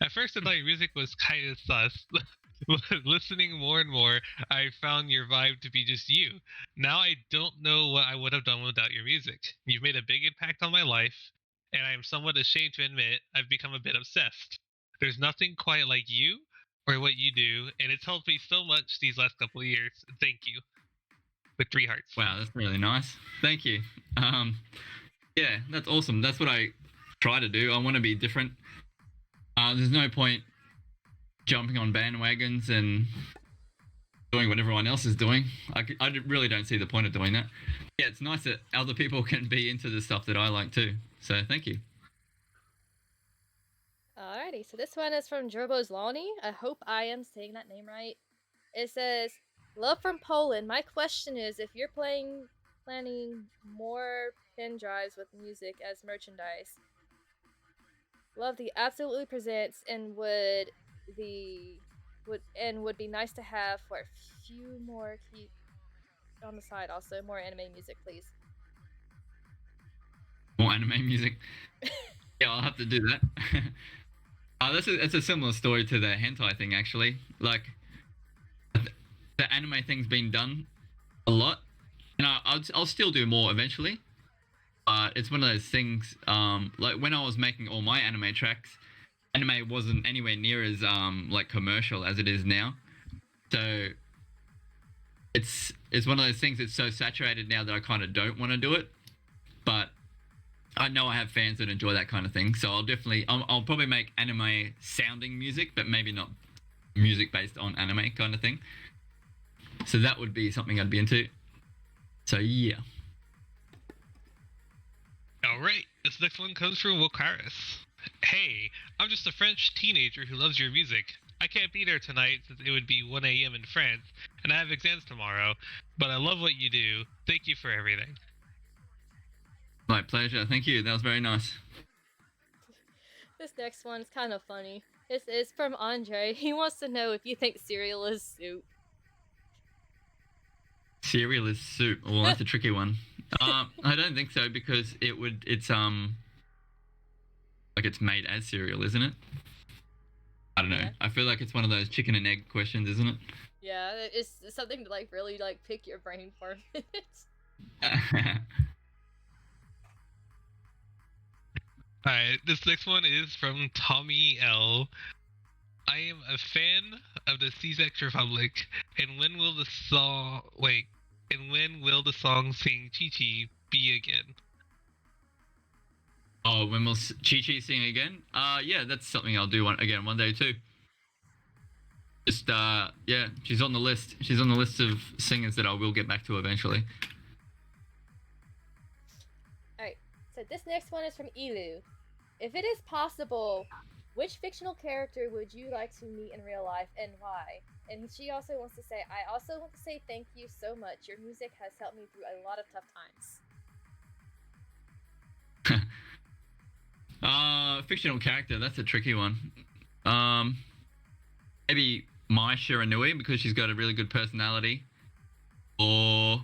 At first, I thought your music was kind of sus. But listening more and more, I found your vibe to be just you. Now I don't know what I would have done without your music. You've made a big impact on my life, and I am somewhat ashamed to admit I've become a bit obsessed. There's nothing quite like you or what you do, and it's helped me so much these last couple of years. Thank you. With 3 hearts. Wow, that's really nice. Thank you. Yeah, that's awesome. That's what I try to do. I want to be different. There's no point jumping on bandwagons and doing what everyone else is doing. I really don't see the point of doing that. Yeah, it's nice that other people can be into the stuff that I like too. So thank you. Alrighty, so this one is from Gerbo's Lonnie. I hope I am saying that name right. It says, "Love from Poland. My question is, if you're planning more pen drives with music as merchandise, love the absolutely presents and would be nice to have for a few more keep on the side. Also, more anime music, please." More anime music. Yeah, I'll have to do that. That's a similar story to the hentai thing, actually. Like, the anime thing's been done a lot, and I'll still do more eventually. But it's one of those things. Like when I was making all my anime tracks, anime wasn't anywhere near as like commercial as it is now. So it's one of those things that's so saturated now that I kind of don't want to do it. But I know I have fans that enjoy that kind of thing, so I'll probably make anime sounding music, but maybe not music based on anime kind of thing. So that would be something I'd be into. So yeah. Alright, this next one comes from Wokaris. Hey, I'm just a French teenager who loves your music. I can't be there tonight since it would be 1 a.m. in France, and I have exams tomorrow, but I love what you do. Thank you for everything. My pleasure. Thank you. That was very nice. This next one is kind of funny. It's from Andre. He wants to know if you think cereal is soup. Cereal is soup. Well, that's a tricky one. I don't think so because it's like it's made as cereal, isn't it? I don't know. Yeah. I feel like it's one of those chicken and egg questions, isn't it? Yeah, it's something to like really like pick your brain for a minute. Alright, this next one is from Tommy L. I am a fan of the C-Sex Republic, and when will the song sing Chi Chi be again? Oh, when will Chi Chi sing again? Yeah, that's something I'll do one day too. Just yeah, she's on the list. She's on the list of singers that I will get back to eventually. Alright, so this next one is from Elu. If it is possible, which fictional character would you like to meet in real life and why? And she also wants to say, I also want to say thank you so much. Your music has helped me through a lot of tough times. Fictional character, that's a tricky one. Maybe Mai Shiranui because she's got a really good personality. Or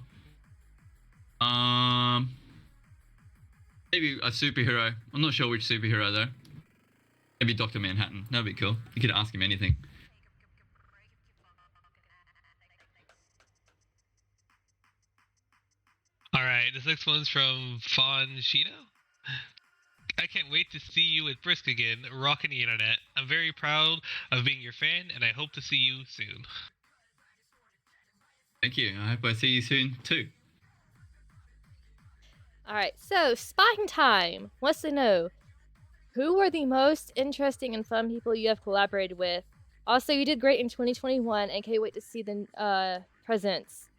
maybe a superhero. I'm not sure which superhero though. Maybe Dr. Manhattan. That'd be cool. You could ask him anything. Alright, this next one's from Fawn Shino. I can't wait to see you at Brisk again, rocking the internet. I'm very proud of being your fan, and I hope to see you soon. Thank you. I hope I see you soon too. Alright, so Spine Time wants to know, who are the most interesting and fun people you have collaborated with? Also, you did great in 2021 and can't wait to see the presents.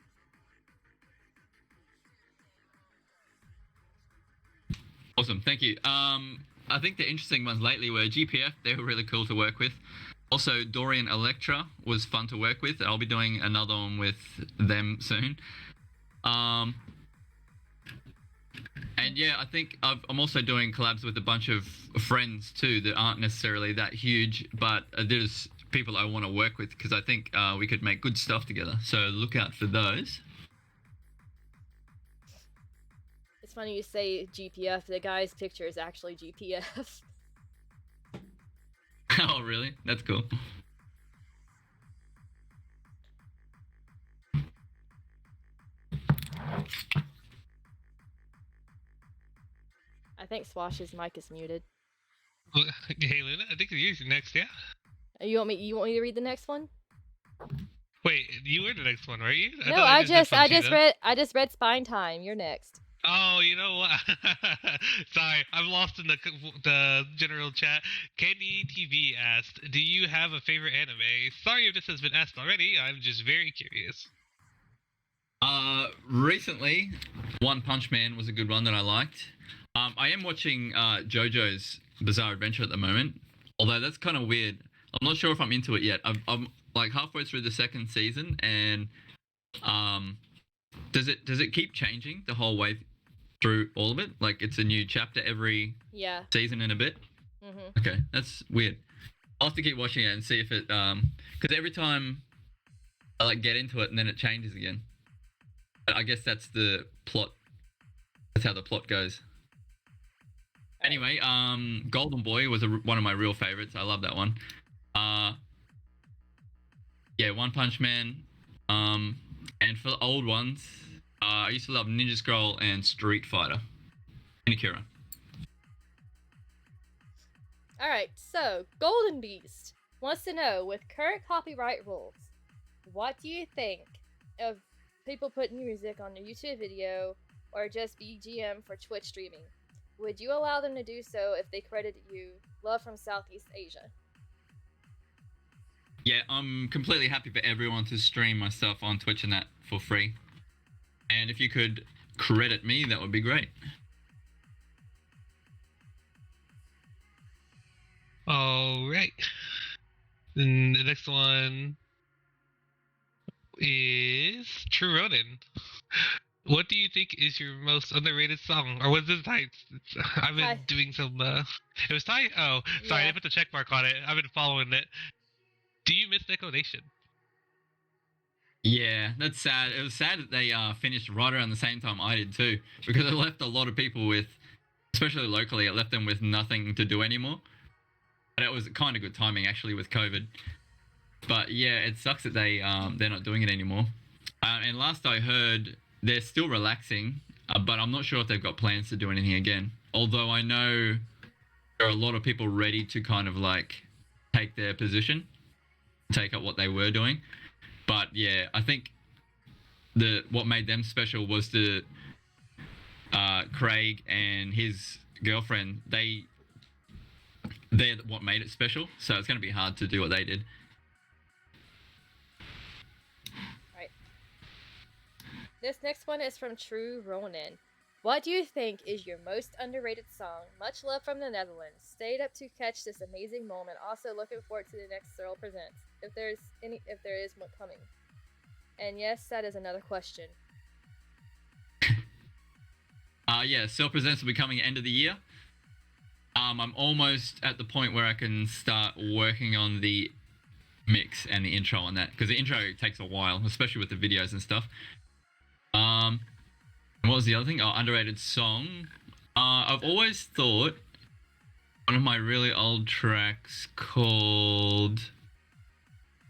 Awesome, thank you. I think the interesting ones lately were GPF. They were really cool to work with. Also, Dorian Electra was fun to work with. I'll be doing another one with them soon. And yeah, I think I'm also doing collabs with a bunch of friends too that aren't necessarily that huge, but there's people I want to work with because I think we could make good stuff together. So look out for those. It's funny you say GPF. The guy's picture is actually GPF. Oh, really? That's cool. I think Swash's mic is muted. Hey Luna, I think you're next, yeah? You want me to read the next one? Wait, you were the next one, right? No, thought I did just read Spine Time. You're next. Oh, you know what? Sorry, I'm lost in the general chat. Candy TV asked, "Do you have a favorite anime?" Sorry if this has been asked already. I'm just very curious. Recently, One Punch Man was a good one that I liked. I am watching JoJo's Bizarre Adventure at the moment, although that's kind of weird. I'm not sure if I'm into it yet. I'm like halfway through the second season, and does it keep changing the whole way through all of it? Like it's a new chapter every season and a bit? Mm-hmm. Okay, that's weird. I'll have to keep watching it and see if it because every time I like get into it and then it changes again. But I guess that's the plot. That's how the plot goes. Anyway, Golden Boy was one of my real favorites. I love that one. Yeah, One Punch Man. And for the old ones, I used to love Ninja Scroll and Street Fighter. And Akira. Alright, so Golden Beast wants to know, with current copyright rules, what do you think of people putting music on a YouTube video or just BGM for Twitch streaming? Would you allow them to do so if they credited you? Love from Southeast Asia. Yeah, I'm completely happy for everyone to stream my stuff on Twitch and that for free. And if you could credit me, that would be great. All right. Then the next one is True Ronin. What do you think is your most underrated song? Or was this Ty? I've been doing some. It was Ty? Oh, sorry, Yeah. I put the check mark on it. I've been following it. Do you miss Neko Nation? Yeah, that's sad. It was sad that they finished right around the same time I did too, because it left a lot of people with, especially locally, it left them with nothing to do anymore. But it was kind of good timing actually with COVID. But yeah, it sucks that they're not doing it anymore. And last I heard, they're still relaxing, but I'm not sure if they've got plans to do anything again. Although I know there are a lot of people ready to kind of like take their position, take up what they were doing. But yeah, I think what made them special was the Craig and his girlfriend. They're what made it special. So it's going to be hard to do what they did. Right. This next one is from True Ronin. What do you think is your most underrated song? Much love from the Netherlands. Stayed up to catch this amazing moment. Also looking forward to the next S3RL presents. If there is one coming. And yes, that is another question. Yeah, Self Presents will be coming end of the year. I'm almost at the point where I can start working on the mix and the intro on that, because the intro takes a while, especially with the videos and stuff. What was the other thing? Oh, underrated song. I've always thought one of my really old tracks called...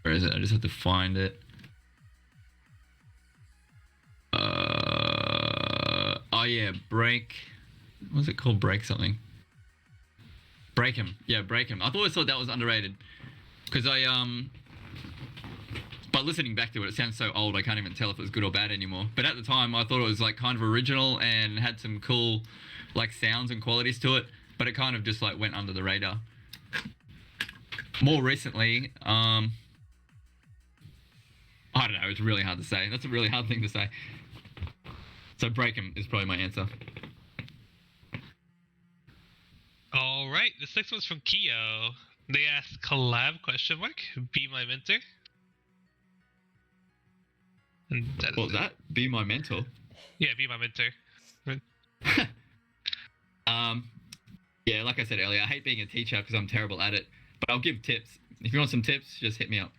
Where is it? I just have to find it. Oh yeah, Break... What was it called? Break something. Break Him. Yeah, Break Him. I've always thought that was underrated. Because but listening back to it, it sounds so old I can't even tell if it was good or bad anymore. But at the time I thought it was like kind of original and had some cool like sounds and qualities to it. But it kind of just like went under the radar. More recently, I don't know, it's really hard to say. That's a really hard thing to say. So Break Him is probably my answer. All right, this next one's from Kyo. They asked collab ? Be my mentor. And that What was that? Be my mentor. Yeah, be my mentor. Yeah, like I said earlier, I hate being a teacher because I'm terrible at it. But I'll give tips. If you want some tips, just hit me up.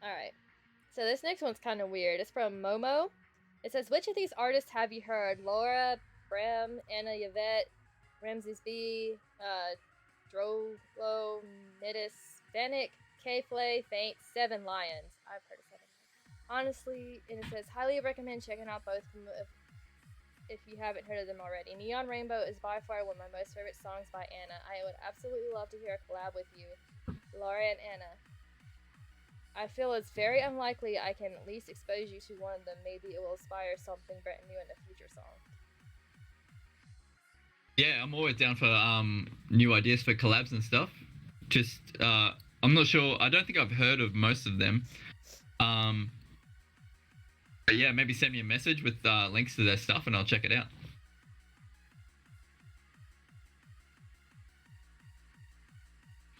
Alright. So this next one's kind of weird. It's from Momo. It says, which of these artists have you heard? Laura, Bram, Anna Yvette, Ramses B, Drolo, Nidis, Vanik, K-Flay, Faint, Seven Lions. I've heard of Seven Lions. Honestly, and it says, highly recommend checking out both of them if you haven't heard of them already. Neon Rainbow is by far one of my most favorite songs by Anna. I would absolutely love to hear a collab with you, Laura and Anna. I feel it's very unlikely I can at least expose you to one of them. Maybe it will inspire something brand new in a future song. Yeah, I'm always down for new ideas for collabs and stuff. Just I'm not sure. I don't think I've heard of most of them. But yeah, maybe send me a message with links to their stuff and I'll check it out.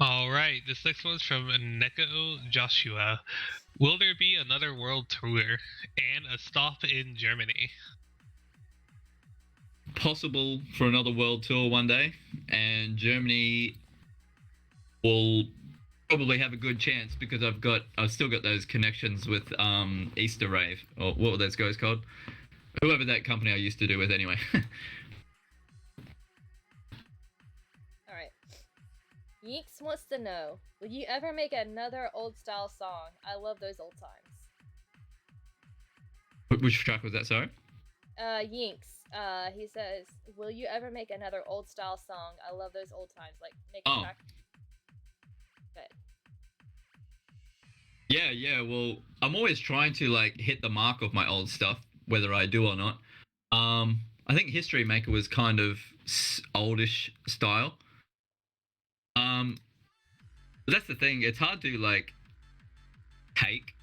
All right, this next one's from Neko Joshua. Will there be another world tour and a stop in Germany? Possible for another world tour one day, and Germany will probably have a good chance because I've still got those connections with Easter Rave, or what were those guys called? Whoever that company I used to do with anyway. Alright. Yeeks wants to know, will you ever make another old style song? I love those old times. Which track was that, sorry? Yinks. He says, will you ever make another old style song? I love those old times. Like, make a track. Good. Yeah, well, I'm always trying to, like, hit the mark of my old stuff, whether I do or not. I think History Maker was kind of oldish style. But that's the thing, it's hard to, like, take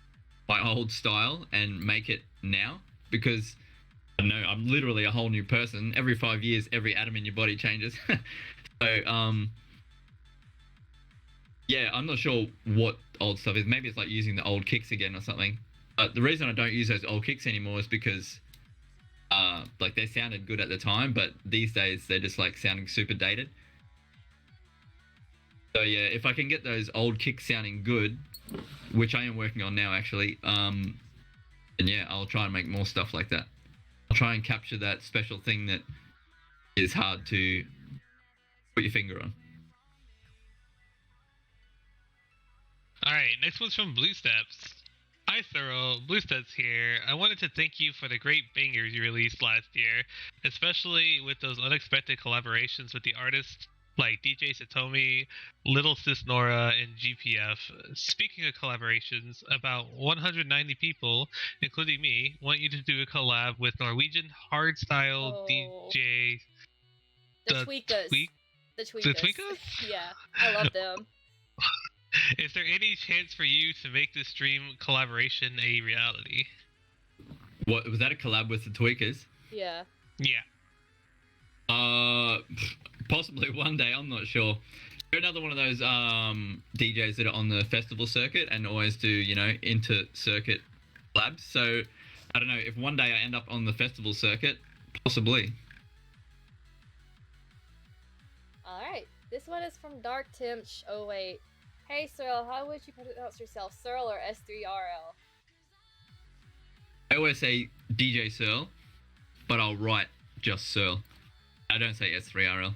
my old style and make it now, because... I don't know, I'm literally a whole new person. Every 5 years, every atom in your body changes. So, yeah, I'm not sure what old stuff is. Maybe it's like using the old kicks again or something. But the reason I don't use those old kicks anymore is because, like, they sounded good at the time, but these days they're just, like, sounding super dated. So, yeah, if I can get those old kicks sounding good, which I am working on now, actually, then, yeah, I'll try and make more stuff like that. I'll try and capture that special thing that is hard to put your finger on. Alright, next one's from Blue Steps. Hi Thorough, Blue Steps here. I wanted to thank you for the great bangers you released last year, especially with those unexpected collaborations with the artists like DJ Satomi, Little Sis Nora, and GPF. Speaking of collaborations, about 190 people, including me, want you to do a collab with Norwegian hardstyle DJ... The Tweakers. The Tweakers. The Tweakers? Yeah, I love them. Is there any chance for you to make this dream collaboration a reality? What, was that a collab with the Tweakers? Yeah. Yeah. Possibly one day. I'm not sure. You're another one of those DJs that are on the festival circuit and always do, you know, inter-circuit collabs. So I don't know if one day I end up on the festival circuit, possibly. All right. This one is from Dark Timch. Oh wait. Hey Cyril, how would you pronounce yourself, Cyril or S3RL? I always say DJ Searl, but I'll write just Searl. I don't say S3RL.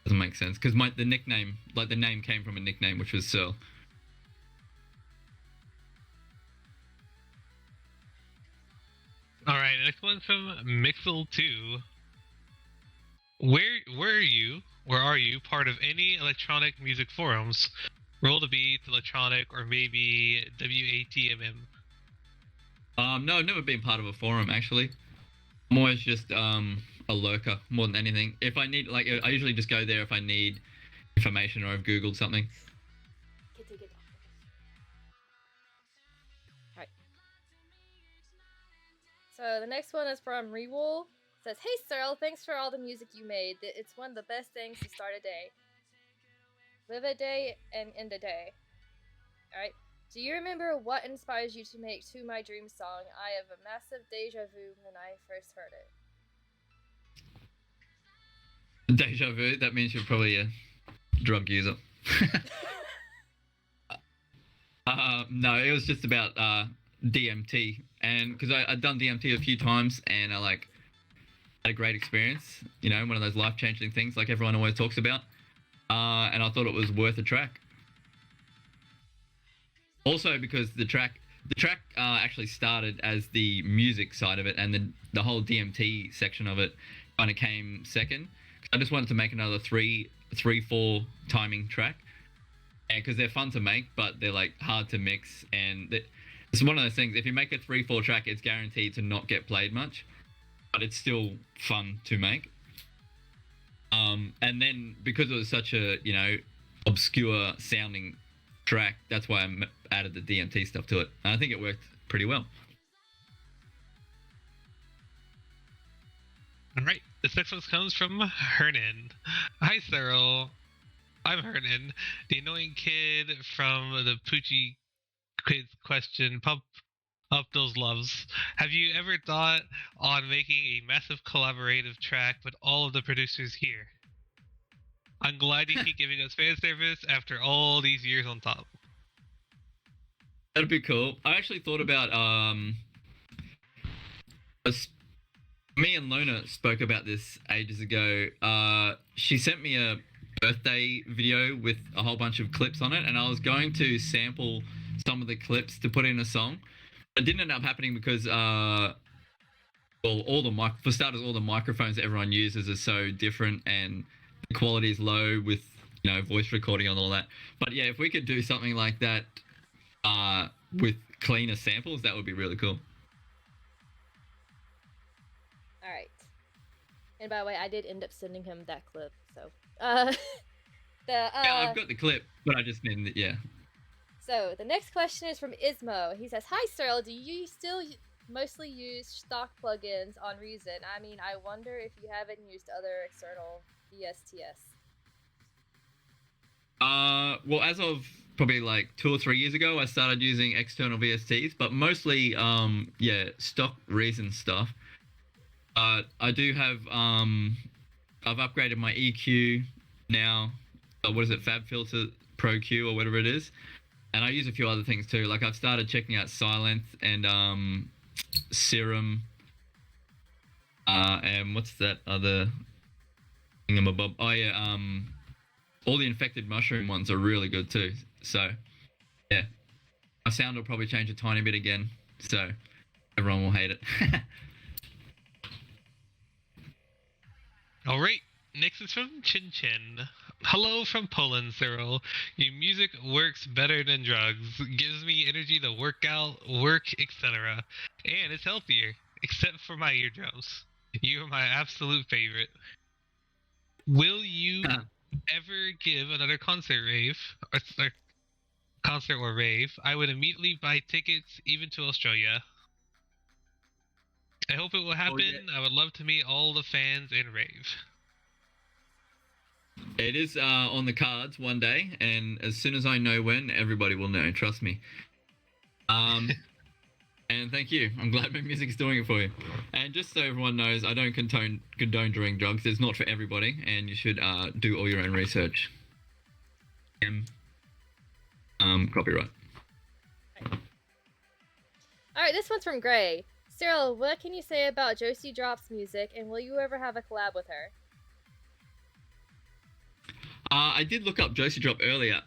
Doesn't make sense because the nickname, like the name, came from a nickname which was Searl. All right, next one's from Mixel2. Where are you part of any electronic music forums? Roll the Beat, Electronic, or maybe WATMM? No, I've never been part of a forum actually. I'm always just a lurker more than anything. If I need, like, I usually just go there if I need information or I've Googled something. Get. Alright. So the next one is from Rewool. It says, hey Cyril, thanks for all the music you made. It's one of the best things to start a day. Live a day and end a day. Alright. Do you remember what inspires you to make To My Dream song? I have a massive deja vu when I first heard it. Deja vu, that means you're probably a drug user. No, it was just about DMT, and because I'd done DMT a few times and I had a great experience, you know, one of those life-changing things like everyone always talks about, and I thought it was worth a track. Also because the track actually started as the music side of it, and then the whole DMT section of it kind of came second. I just wanted to make another 3/4 timing track, and because they're fun to make, but they're like hard to mix, and it's one of those things. If you make a 3/4 track, it's guaranteed to not get played much, but it's still fun to make. And then because it was such a, you know, obscure sounding track, that's why I added the DMT stuff to it, and I think it worked pretty well. All right, this next one comes from Hernan. Hi, Cyril. I'm Hernan, the annoying kid from the Poochie quiz question. Pump up those loves. Have you ever thought on making a massive collaborative track with all of the producers here? I'm glad you keep giving us fan service after all these years on top. That'd be cool. I actually thought about me and Lona spoke about this ages ago. She sent me a birthday video with a whole bunch of clips on it, and I was going to sample some of the clips to put in a song. It didn't end up happening because well, for starters, all the microphones that everyone uses are so different, and the quality is low with, you know, voice recording and all that. But yeah, if we could do something like that with cleaner samples, that would be really cool. Alright. And by the way, I did end up sending him that clip, so Yeah, I've got the clip, but I just mean that, yeah. So the next question is from Ismo. He says, hi Cyril, do you still mostly use stock plugins on Reason? I mean, I wonder if you haven't used other external VSTs. Well, as of probably like 2 or 3 years ago, I started using external VSTs, but mostly, yeah, stock Reason stuff. I do have, I've upgraded my EQ now. What is it, FabFilter Pro Q or whatever it is. And I use a few other things too. Like I've started checking out Silent and Serum. And what's that other thingamabob? Oh yeah, all the Infected Mushroom ones are really good too. So yeah, my sound will probably change a tiny bit again, so everyone will hate it. All right, next is from Chin Chin. Hello from Poland, Cyril. Your music works better than drugs, gives me energy to work out, work, etc. And it's healthier, except for my eardrums. You are my absolute favorite. Will you ever give another concert or rave? I would immediately buy tickets, even to Australia. I hope it will happen. I would love to meet all the fans in Rave. It is on the cards one day, and as soon as I know when, everybody will know. Trust me. And thank you. I'm glad my music's doing it for you. And just so everyone knows, I don't condone doing drugs. It's not for everybody, and you should do all your own research. Copyright. Alright, this one's from Gray. Cyril, what can you say about Josie Drop's music, and will you ever have a collab with her? I did look up Josie Drop earlier.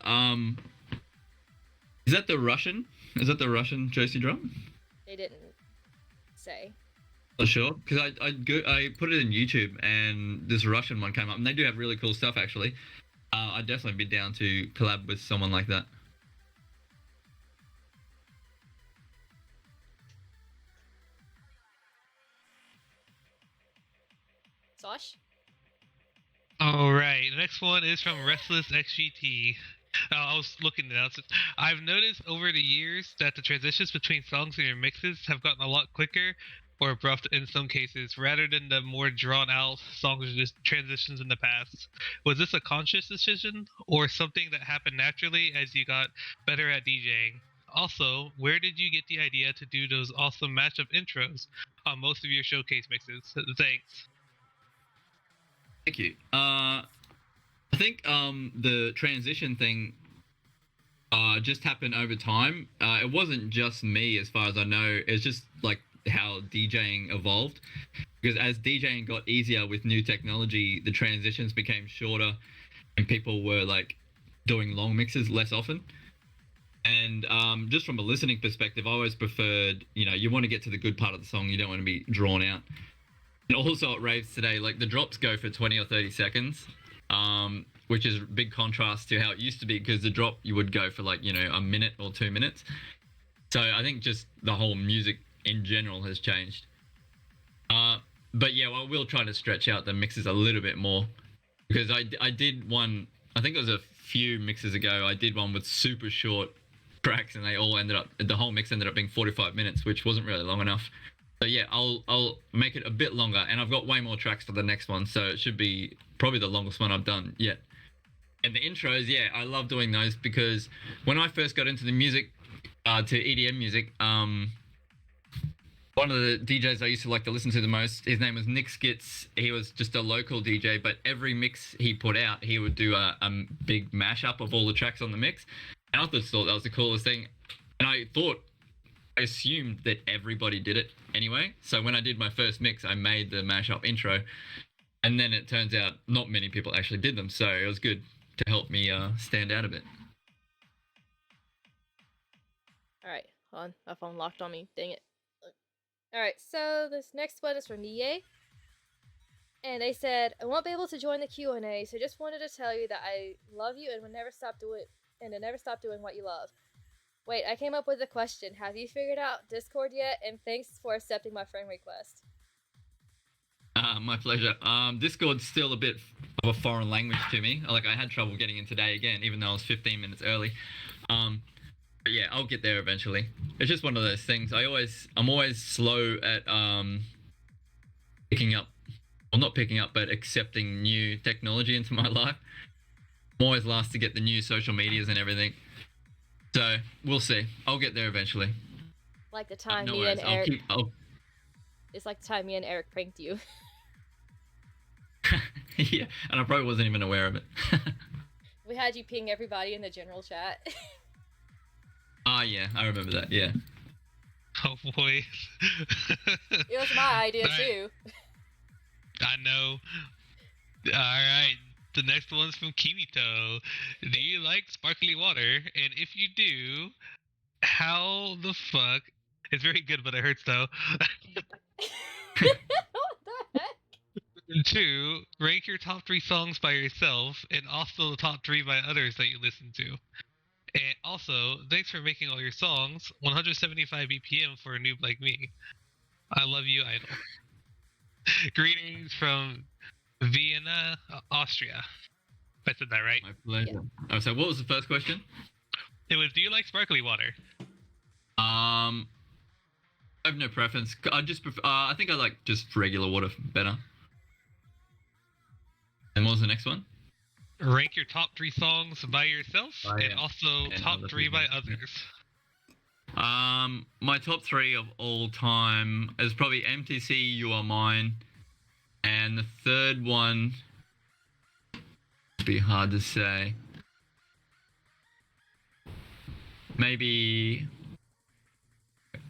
Is that the Russian? Is that the Russian Josie Drop? They didn't say. Not sure, because I put it in YouTube and this Russian one came up, and they do have really cool stuff actually. I'd definitely be down to collab with someone like that. Swash? Alright, the next one is from Restless XGT. I was looking it up. I've noticed over the years that the transitions between songs in your mixes have gotten a lot quicker or abrupt in some cases, rather than the more drawn-out songs or transitions in the past. Was this a conscious decision, or something that happened naturally as you got better at DJing? Also, where did you get the idea to do those awesome mashup intros on most of your showcase mixes? Thanks. Thank you. I think the transition thing just happened over time. It wasn't just me, as far as I know. It's just like how DJing evolved. Because as DJing got easier with new technology, the transitions became shorter, and people were like doing long mixes less often. And just from a listening perspective, I always preferred, you want to get to the good part of the song. You don't want to be drawn out. And also at raves today, like the drops go for 20 or 30 seconds. Which is a big contrast to how it used to be, because the drop you would go for like, a minute or 2 minutes. So I think just the whole music in general has changed. But yeah, I will try to stretch out the mixes a little bit more, because I did one, I think it was a few mixes ago, I did one with super short tracks, and the whole mix ended up being 45 minutes, which wasn't really long enough. So yeah, I'll make it a bit longer, and I've got way more tracks for the next one, so it should be probably the longest one I've done yet. And the intros, yeah, I love doing those, because when I first got into the music, to EDM music, one of the DJs I used to like to listen to the most, his name was Nick Skitz. He was just a local DJ, but every mix he put out, he would do a big mashup of all the tracks on the mix. And I just thought that was the coolest thing. And I assumed that everybody did it anyway. So when I did my first mix, I made the mashup intro. And then it turns out not many people actually did them. So it was good to help me stand out a bit. Alright, hold on. My phone locked on me. Dang it. Alright, so this next one is from Nie. And they said, I won't be able to join the Q&A, so just wanted to tell you that I love you and will never stop doing what you love. Wait, I came up with a question. Have you figured out Discord yet? And thanks for accepting my friend request. My pleasure. Discord's still a bit of a foreign language to me. Like, I had trouble getting in today again, even though I was 15 minutes early. But yeah, I'll get there eventually. It's just one of those things. I'm always slow at not picking up, but accepting new technology into my life. I'm always last to get the new social medias and everything. So we'll see. I'll get there eventually. Like the time No me worries. and Eric. It's like the time me and Eric pranked you. Yeah, and I probably wasn't even aware of it. We had you ping everybody in the general chat. Yeah, I remember that. Yeah. Oh boy. It was my idea too. I know. Alright, the next one's from Kimito. Do you like sparkly water? And if you do, how the fuck... It's very good, but it hurts though. What the heck? 2, rank your top 3 songs by yourself, and also the top 3 by others that you listen to. And also, thanks for making all your songs. 175 BPM for a noob like me. I love you, Idol. Greetings from Vienna, Austria. If I said that right. My pleasure. Yeah. Oh, so what was the first question? It was, do you like sparkly water? I have no preference. I just prefer, I think I like just regular water better. And what was the next one? Rank your top 3 songs by yourself, Oh, and yeah. also And top other 3 by people. others. My top 3 of all time is probably MTC, You Are Mine, and the third one would be hard to say. Maybe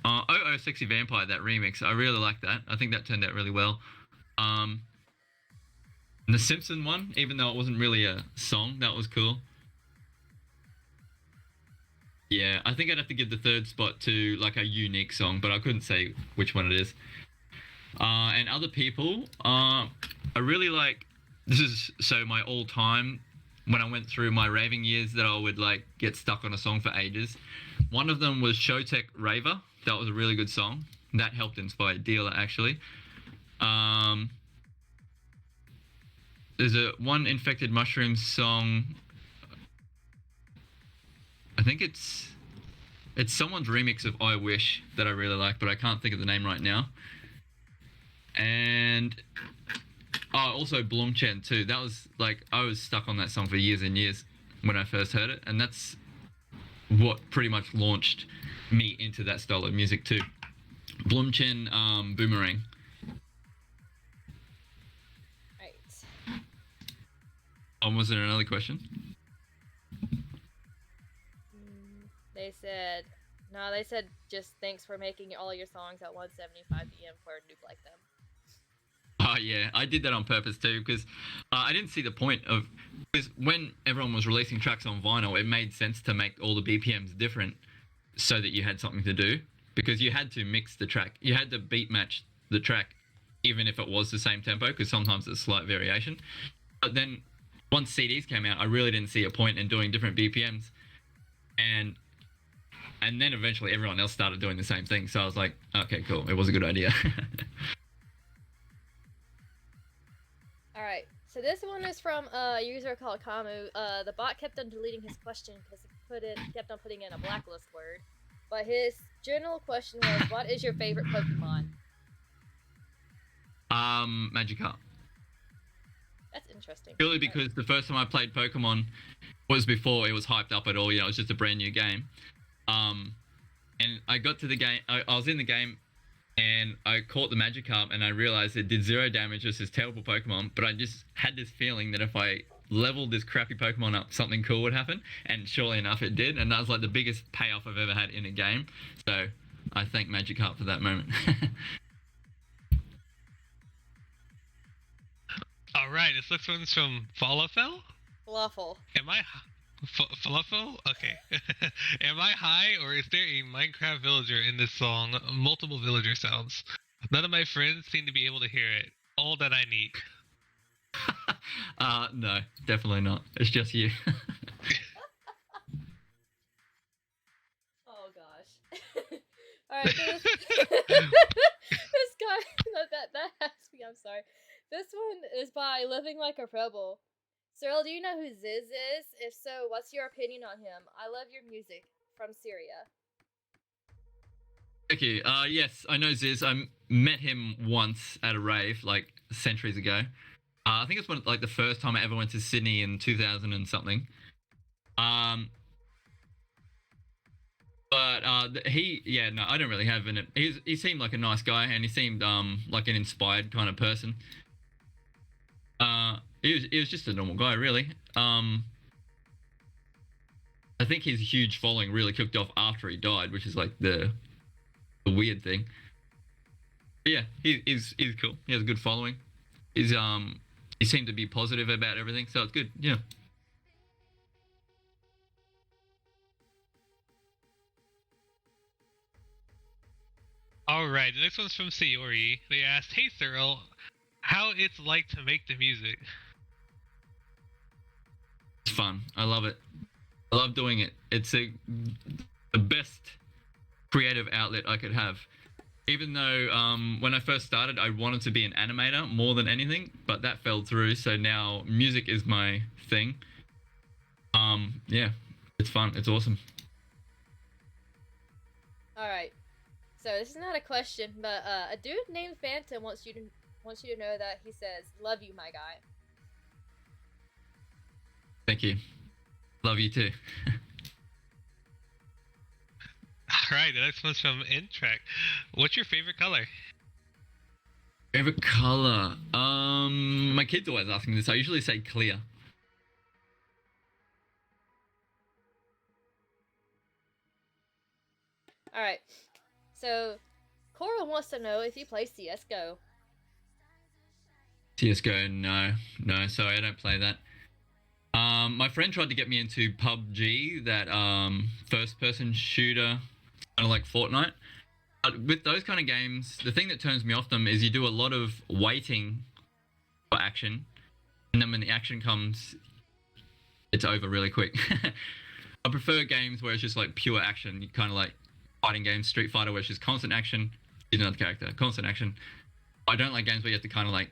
0060 Vampire, that remix. I really like that. I think that turned out really well. The Simpson one, even though it wasn't really a song, that was cool. Yeah, I think I'd have to give the third spot to like a unique song, but I couldn't say which one it is. And other people, I really like. This is so my all time. When I went through my raving years, that I would like get stuck on a song for ages. One of them was Showtek Raver. That was a really good song. That helped inspire Dealer actually. There's a one Infected Mushrooms song. I think it's someone's remix of I Wish that I really like, but I can't think of the name right now. And also Blomchen too. That was like I was stuck on that song for years and years when I first heard it, and that's what pretty much launched me into that style of music too. Blomchen, Boomerang. Right. Was there another question? They said, no, they said just thanks for making all your songs at 1:75 p.m. for a noob like them. Oh yeah, I did that on purpose too because I didn't see the point of because when everyone was releasing tracks on vinyl, it made sense to make all the BPMs different so that you had something to do because you had to mix the track, you had to beat match the track even if it was the same tempo because sometimes there's slight variation. But then once CDs came out, I really didn't see a point in doing different BPMs, and then eventually everyone else started doing the same thing. So I was like, okay, cool, it was a good idea. Alright, so this one is from a user called Kamu. The bot kept on deleting his question because he kept on putting in a blacklist word. But his general question was, what is your favorite Pokemon? Magikarp. That's interesting. Purely because the first time I played Pokemon was before it was hyped up at all. You know, it was just a brand new game. And I got to the game. I was in the game, and I caught the Magikarp, and I realized it did 0 damage. It was this terrible Pokemon, but I just had this feeling that if I leveled this crappy Pokemon up, something cool would happen. And surely enough, it did. And that was like the biggest payoff I've ever had in a game. So I thank Magikarp for that moment. All right, this next one's from Falafel. Falafel. Am I Falafel? Okay. Am I high, or is there a Minecraft villager in this song? Multiple villager sounds. None of my friends seem to be able to hear it. All that I need. No, definitely not. It's just you. Oh gosh. Alright, so this guy that has me, I'm sorry. This one is by Living Like a Rebel. Cyril, do you know who Ziz is? If so, what's your opinion on him? I love your music. From Syria. Thank you. Yes, I know Ziz. I met him once at a rave, like centuries ago. I think it's like the first time I ever went to Sydney in 2000 and something. But no, I don't really have an. He seemed like a nice guy, and he seemed like an inspired kind of person. He was just a normal guy, really. I think his huge following really kicked off after he died, which is like the weird thing. But yeah, he's cool. He has a good following. He seemed to be positive about everything, so it's good. Yeah. Alright, the next one's from Sayori. They asked, hey Cyril, how it's like to make the music? It's fun. I love it. I love doing it. It's the best creative outlet I could have. Even though when I first started, I wanted to be an animator more than anything, but that fell through. So now music is my thing. Yeah, it's fun. It's awesome. Alright. So this is not a question, but a dude named Phantom wants you to know that he says, "Love you, my guy." Thank you. Love you too. Alright, the next one's from Intrek. What's your favorite color? Favorite color? My kid's always asking this. I usually say clear. All right. So Coral wants to know if you play CS:GO. CS:GO, no, sorry, I don't play that. My friend tried to get me into PUBG, that first-person shooter, kind of like Fortnite. But with those kind of games, the thing that turns me off them is you do a lot of waiting for action, and then when the action comes, it's over really quick. I prefer games where it's just like pure action, kind of like fighting games, Street Fighter, where it's just constant action, use another character, constant action. I don't like games where you have to kind of like,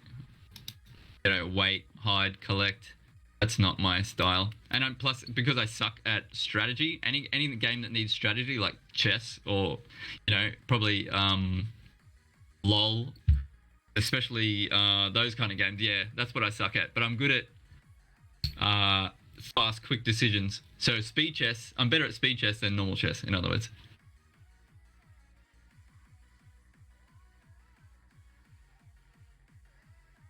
wait, hide, collect. That's not my style. And plus, because I suck at strategy, any game that needs strategy, like chess or, probably LOL, especially those kind of games, yeah, that's what I suck at. But I'm good at fast, quick decisions. So speed chess, I'm better at speed chess than normal chess, in other words.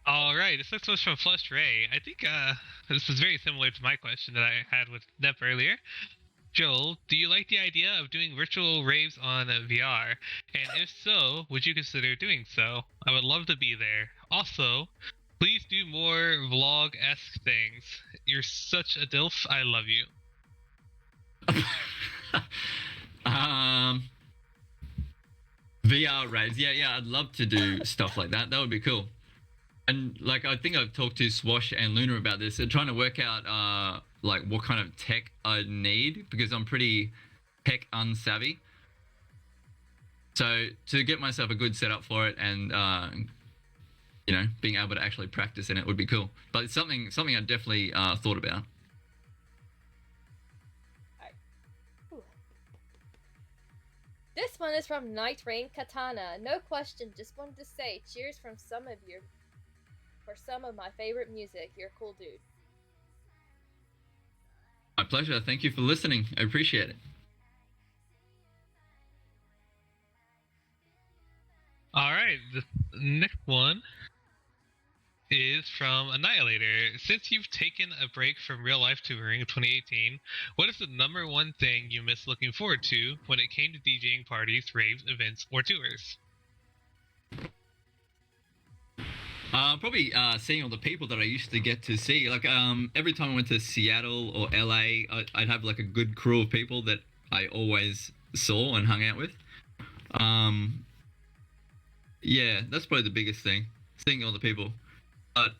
Alright, this next one's from Flush Ray. I think this is very similar to my question that I had with Nep earlier. Joel, do you like the idea of doing virtual raves on VR? And if so, would you consider doing so? I would love to be there. Also, please do more vlog-esque things. You're such a DILF. I love you. VR raves. Yeah, I'd love to do stuff like that. That would be cool. And like, I think I've talked to Swash and Luna about this. They're trying to work out like what kind of tech I need, because I'm pretty tech unsavvy. So to get myself a good setup for it and being able to actually practice in it would be cool. But it's something I definitely thought about. This one is from Night Rain Katana. No question, just wanted to say cheers for some of my favorite music. You're a cool dude. My pleasure. Thank you for listening. I appreciate it. Alright, the next one is from Annihilator. Since you've taken a break from real life touring in 2018, what is the number one thing you miss looking forward to when it came to DJing parties, raves, events, or tours? Probably seeing all the people that I used to get to see. Like every time I went to Seattle or LA, I'd have like a good crew of people that I always saw and hung out with. Yeah, that's probably the biggest thing, seeing all the people. But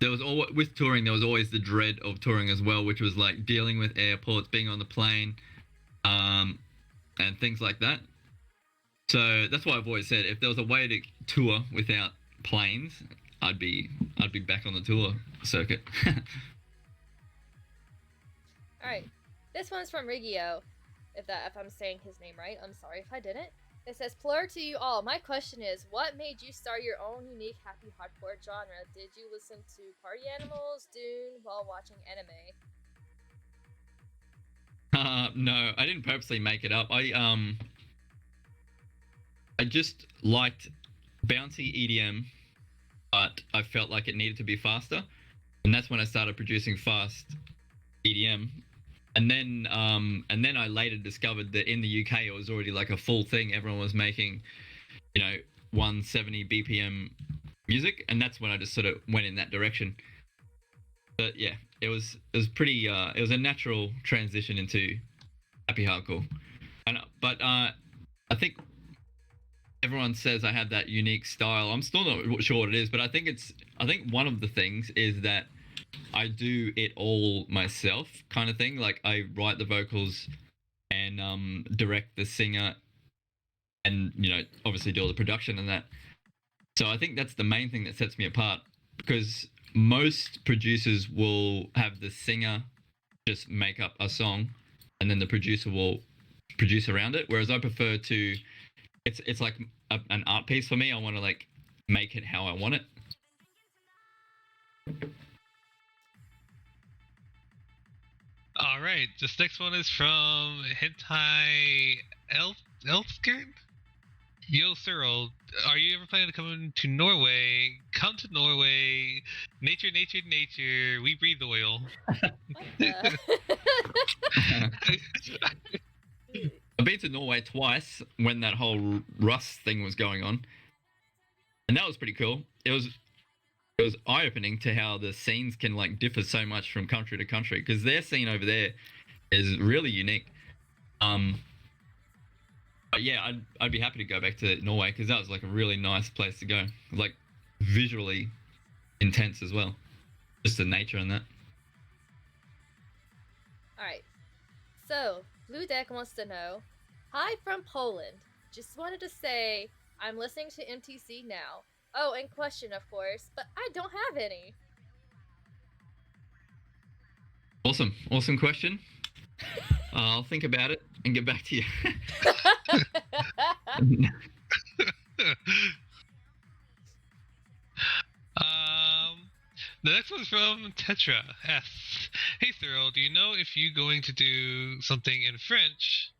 there was with touring, there was always the dread of touring as well, which was like dealing with airports, being on the plane, and things like that. So that's why I've always said, if there was a way to tour without planes, I'd be back on the tour circuit. All right, this one's from Rigio. If I'm saying his name right, I'm sorry if I didn't. It says, "Plur to you all. My question is, what made you start your own unique happy hardcore genre? Did you listen to Party Animals, Dune, while watching anime?" No, I didn't purposely make it up. I just liked bouncy EDM, but I felt like it needed to be faster, and that's when I started producing fast EDM. And then I later discovered that in the UK it was already like a full thing. Everyone was making, 170 BPM music, and that's when I just sort of went in that direction. But yeah, it was pretty. It was a natural transition into happy hardcore, but I think everyone says I have that unique style. I'm still not sure what it is, but I think one of the things is that I do it all myself, kind of thing. Like I write the vocals and direct the singer, and obviously do all the production and that. So I think that's the main thing that sets me apart, because most producers will have the singer just make up a song and then the producer will produce around it, whereas I prefer to it's like an art piece for me. I want to like make it how I want it. All right, this next one is from Hentai Elfgren. Yo, Cyril, are you ever planning to come to Norway? Come to Norway. Nature, nature, nature. We breathe oil. What the? I've been to Norway twice when that whole Rust thing was going on, and that was pretty cool. It was eye-opening to how the scenes can like differ so much from country to country, because their scene over there is really unique. But yeah, I'd be happy to go back to Norway because that was like a really nice place to go. Like visually intense as well. Just the nature and that. Alright. So, Blue Deck wants to know, hi from Poland. Just wanted to say, I'm listening to MTC now. Oh, and question, of course, but I don't have any. Awesome question. I'll think about it and get back to you. The next one's from Tetra S. Hey Cyril, do you know if you're going to do something in French,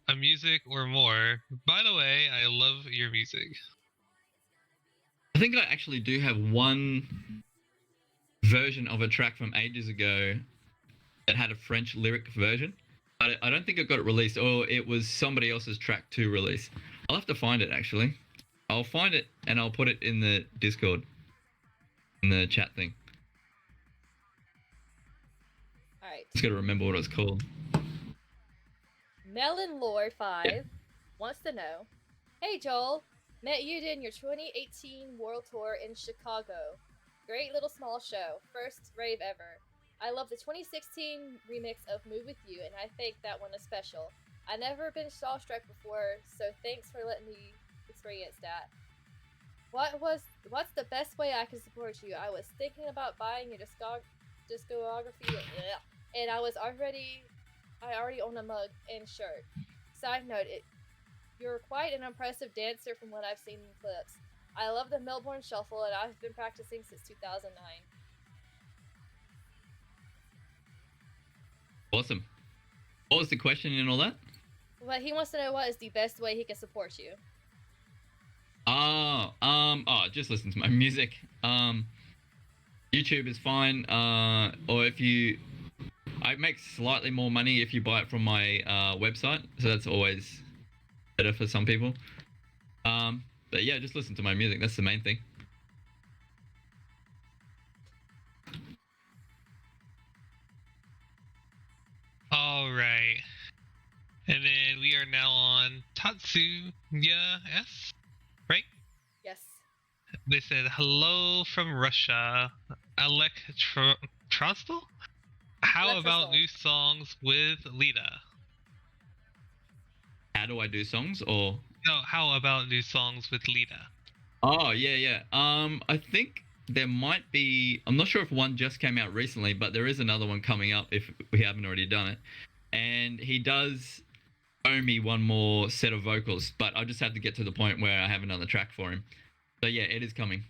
a music, or more? By the way, I love your music. I think I actually do have one version of a track from ages ago that had a French lyric version. I don't think it got released, or it was somebody else's track to release. I'll have to find it actually. I'll find it and I'll put it in the Discord, in the chat thing. Alright. Just gotta remember what it was called. Melon Lore 5 wants to know, hey Joel, met you in your 2018 World Tour in Chicago. Great little small show. First rave ever. I love the 2016 remix of Move With You, and I think that one is special. I've never been starstruck before, so thanks for letting me experience that. What's the best way I can support you? I was thinking about buying your discography, and I already own a mug and shirt. Side note, you're quite an impressive dancer from what I've seen in clips. I love the Melbourne Shuffle, and I've been practicing since 2009. Awesome. What was the question and all that? But he wants to know what is the best way he can support you. Just listen to my music. YouTube is fine. Or if you, I make slightly more money if you buy it from my website, so that's always better for some people. But yeah, just listen to my music. That's the main thing. All right. And then we are now on Tatsuya S, right? Yes. They said, hello from Russia. Electrostal? How about Electrostal. new songs with Lita? How do I do songs or? No, how about new songs with Lita? Oh, yeah. I think there might be, I'm not sure if one just came out recently, but there is another one coming up if we haven't already done it. And he does owe me one more set of vocals, but I just have to get to the point where I have another track for him. So yeah, it is coming.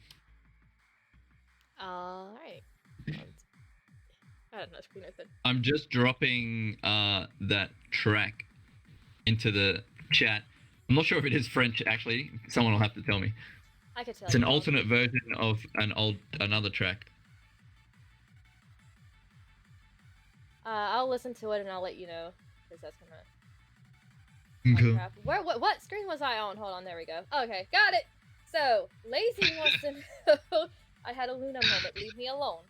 Alright. I don't know, screen open. I'm just dropping that track into the chat. I'm not sure if it is French actually. Someone will have to tell me. I could tell It's you. an alternate version of another track. I'll listen to it and I'll let you know, because that's gonna. Okay. Crap. What screen was I on? Hold on, there we go. Okay, got it. So Lazy wants to know. I had a Luna moment. Leave me alone.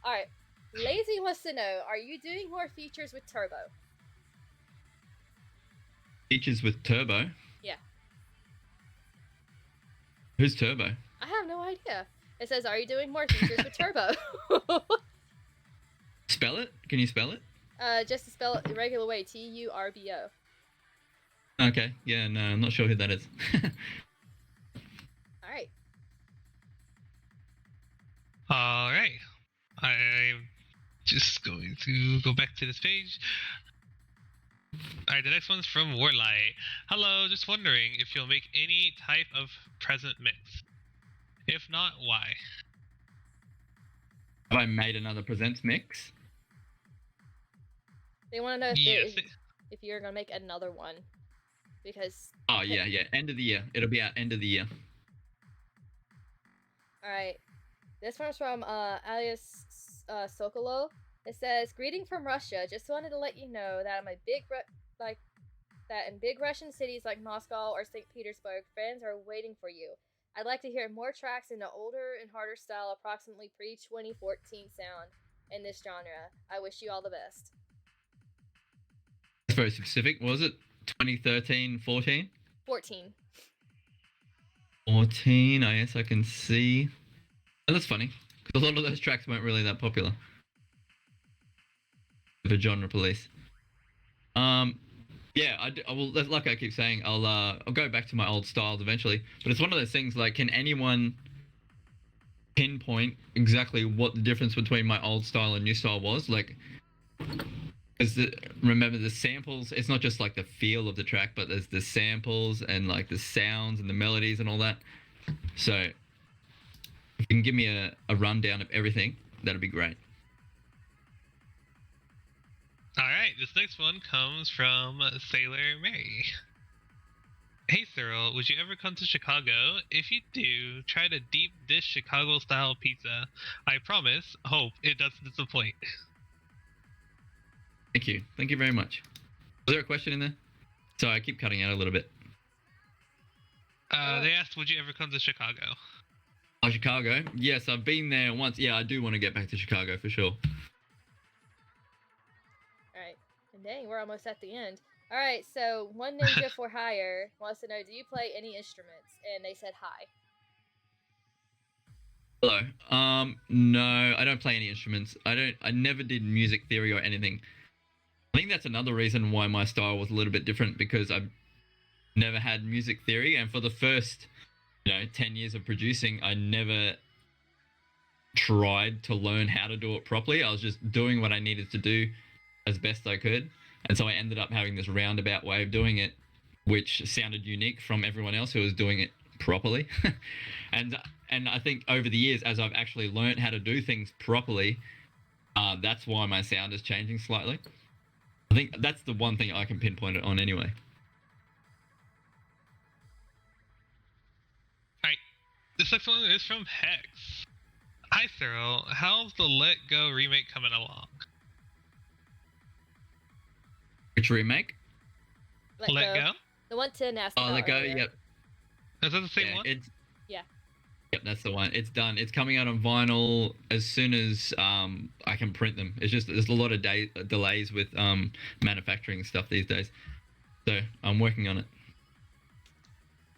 All right. Lazy wants to know: are you doing more features with Turbo? Features with Turbo? Yeah. Who's Turbo? I have no idea. It says, "Are you doing more features with Turbo?" Spell it? Can you spell it? Just to spell it the regular way: Turbo. Okay. Yeah. No, I'm not sure who that is. All right. All right. I'm just going to go back to this page. Alright, the next one's from Warlight. Hello, just wondering if you'll make any type of present mix. If not, why? Have I made another presents mix? They want to know if, Yes. if you're gonna make another one, because. Oh yeah. End of the year. It'll be out end of the year. All right, this one's from alias Sokolo. It says, "Greeting from Russia. Just wanted to let you know that I'm a big that in big Russian cities like Moscow or St. Petersburg, fans are waiting for you. I'd like to hear more tracks in the older and harder style, approximately pre-2014 sound in this genre. I wish you all the best." It's very specific. Was it 2013, 14? 14. 14. I guess I can see. Oh, that's funny because a lot of those tracks weren't really that popular. For genre police. Yeah, I will. Like I keep saying, I'll go back to my old styles eventually. But it's one of those things. Like, can anyone pinpoint exactly what the difference between my old style and new style was? Like, remember the samples? It's not just like the feel of the track, but there's the samples and like the sounds and the melodies and all that. So, if you can give me a rundown of everything, that'd be great. Alright, this next one comes from Sailor Mary. Hey Cyril, would you ever come to Chicago? If you do, try the deep dish Chicago style pizza. I promise, hope it doesn't disappoint. Thank you. Thank you very much. Was there a question in there? Sorry, I keep cutting out a little bit. They asked, would you ever come to Chicago? Oh, Chicago? Yes, I've been there once. Yeah, I do want to get back to Chicago for sure. Alright, and dang, we're almost at the end. Alright, so One Ninja for Hire wants to know, do you play any instruments? And they said hi. Hello. No, I don't play any instruments. I never did music theory or anything. I think that's another reason why my style was a little bit different, because I've never had music theory, and for the first, 10 years of producing, I never tried to learn how to do it properly. I was just doing what I needed to do as best I could. And so I ended up having this roundabout way of doing it, which sounded unique from everyone else who was doing it properly. and I think over the years, as I've actually learned how to do things properly, that's why my sound is changing slightly. I think that's the one thing I can pinpoint it on anyway. Alright, this next one is from Hex. Hi Cyril, how's the Let Go remake coming along? Which remake? Let Go? The one Tin asked Oh, about Let Go, earlier. yep. Is that the same one? Yeah. Yep, that's the one. It's done. It's coming out on vinyl as soon as I can print them. It's just there's a lot of delays with manufacturing stuff these days. So I'm working on it.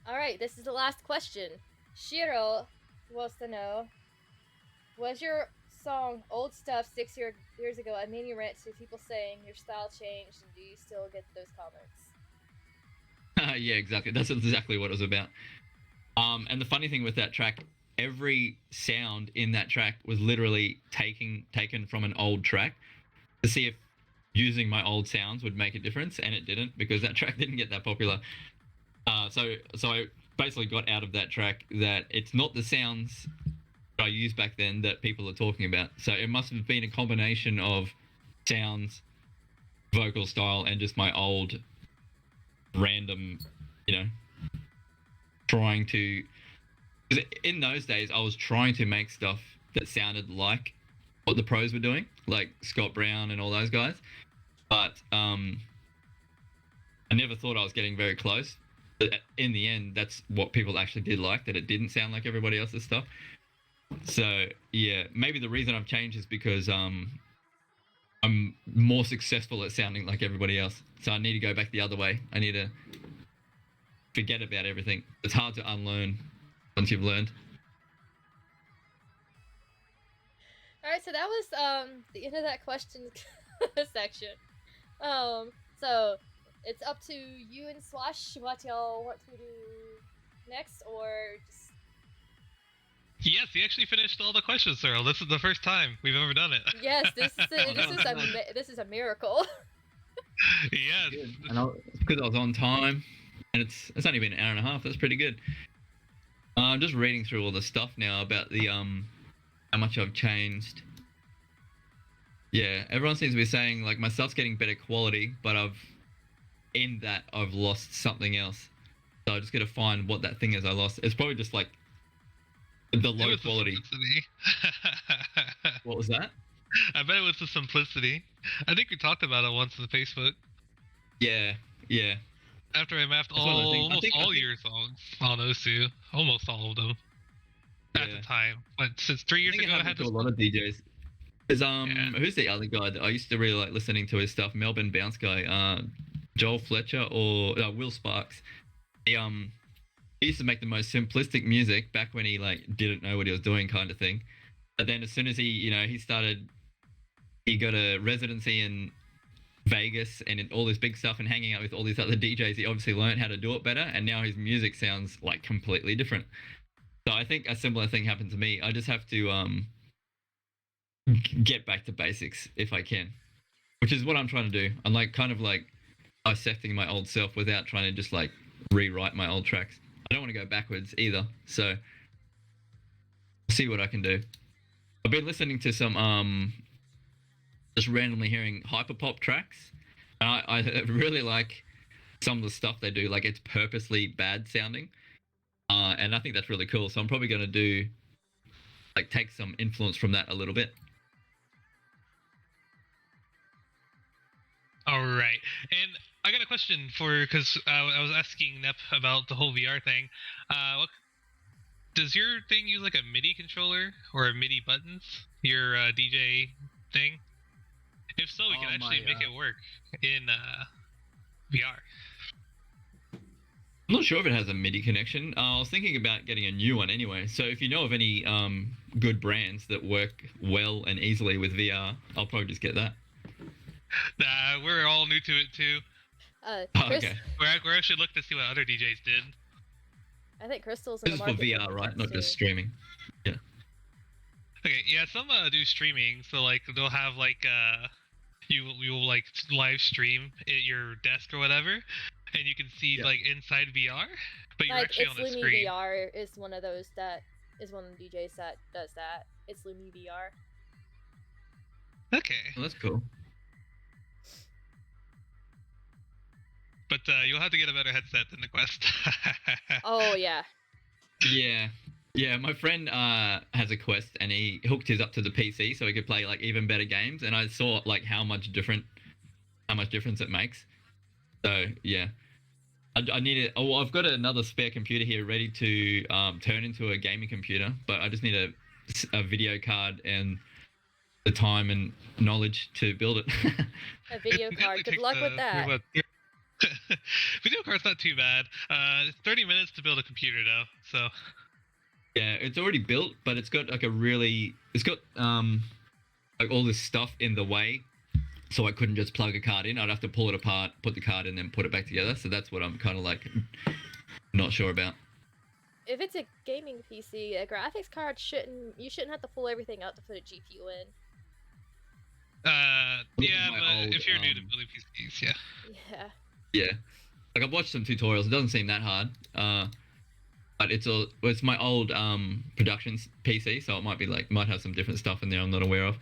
Alright, this is the last question. Shiro wants to know, was your song Old Stuff 6 years ago a mini rant to people saying your style changed, and do you still get those comments? Yeah, exactly. That's exactly what it was about. And the funny thing with that track, every sound in that track was literally taken from an old track to see if using my old sounds would make a difference, and it didn't, because that track didn't get that popular. So I basically got out of that track that it's not the sounds I used back then that people are talking about. So it must have been a combination of sounds, vocal style, and just my old random, trying to... In those days, I was trying to make stuff that sounded like what the pros were doing, like Scott Brown and all those guys. But I never thought I was getting very close. But in the end, that's what people actually did like, that it didn't sound like everybody else's stuff. So, yeah, maybe the reason I've changed is because I'm more successful at sounding like everybody else. So I need to go back the other way. I need to forget about everything. It's hard to unlearn once you've learned. Alright, so that was the end of that question section. So it's up to you and Swash what y'all want to do next, or just... Yes, you actually finished all the questions, Cyril. This is the first time we've ever done it. Yes, this is a miracle. Yes. Good. And it's because I was on time, and it's only been an hour and a half. That's pretty good. I'm just reading through all the stuff now about the how much I've changed. Yeah, everyone seems to be saying like my stuff's getting better quality, but I've lost something else. So I just got to find what that thing is I lost. It's probably just like the It low was the quality. simplicity. What was that? I bet it was the simplicity. I think we talked about it once on Facebook. Yeah, yeah. After I mapped That's what I think. almost I all think- your songs on Osu, almost all of them at Yeah. the time. But since 3 I years think ago, it I had happened to this. a lot of DJs. Because Yeah. who's the other guy that I used to really like listening to his stuff? Melbourne bounce guy, Joel Fletcher or Will Sparks. He used to make the most simplistic music back when he like didn't know what he was doing, kind of thing. But then as soon as he got a residency in Vegas and in all this big stuff and hanging out with all these other DJs, he obviously learned how to do it better, and now his music sounds like completely different. So I think a similar thing happened to me. I just have to get back to basics if I can, which is what I'm trying to do. I'm like kind of like dissecting my old self without trying to just like rewrite my old tracks. I don't want to go backwards either, so see what I can do. I've been listening to some just randomly hearing hyperpop tracks, and I really like some of the stuff they do. Like it's purposely bad sounding, and I think that's really cool. So I'm probably gonna do like take some influence from that a little bit. All right, and I got a question because I was asking Nep about the whole VR thing. Does your thing use like a MIDI controller or a MIDI buttons? Your DJ thing? If so, we can actually make it work in VR. I'm not sure if it has a MIDI connection. I was thinking about getting a new one anyway. So if you know of any good brands that work well and easily with VR, I'll probably just get that. Nah, we're all new to it too. Chris, Okay. We're actually looking to see what other DJs did. I think Crystal's in This the is for market. VR, right? Not too. just streaming. Okay, yeah, some do streaming, so like they'll have like you will like live stream at your desk or whatever, and you can see Yeah. like inside VR, but you're Like actually it's on the Lumi screen. VR is one of those that is one of the DJs that does that. It's Lumi VR. Okay, Well, that's cool. but you'll have to get a better headset than the Quest. Oh yeah. Yeah. Yeah, my friend has a Quest and he hooked his up to the PC so he could play like even better games, and I saw like how much difference it makes. So yeah, I need it. Oh, I've got another spare computer here ready to turn into a gaming computer, but I just need a video card and the time and knowledge to build it. A video It card. only Good takes, luck with that. about- Video card's not too bad. 30 minutes to build a computer though, so. Yeah, it's already built, but it's got like like all this stuff in the way, so I couldn't just plug a card in. I'd have to pull it apart, put the card in, then put it back together. So that's what I'm kind of like not sure about. If it's a gaming PC, a graphics card you shouldn't have to pull everything out to put a GPU in. Yeah, my but old, if you're new to building PCs, yeah. Yeah. Yeah, like I've watched some tutorials. It doesn't seem that hard. But it's my old production PC, so it might have some different stuff in there I'm not aware of.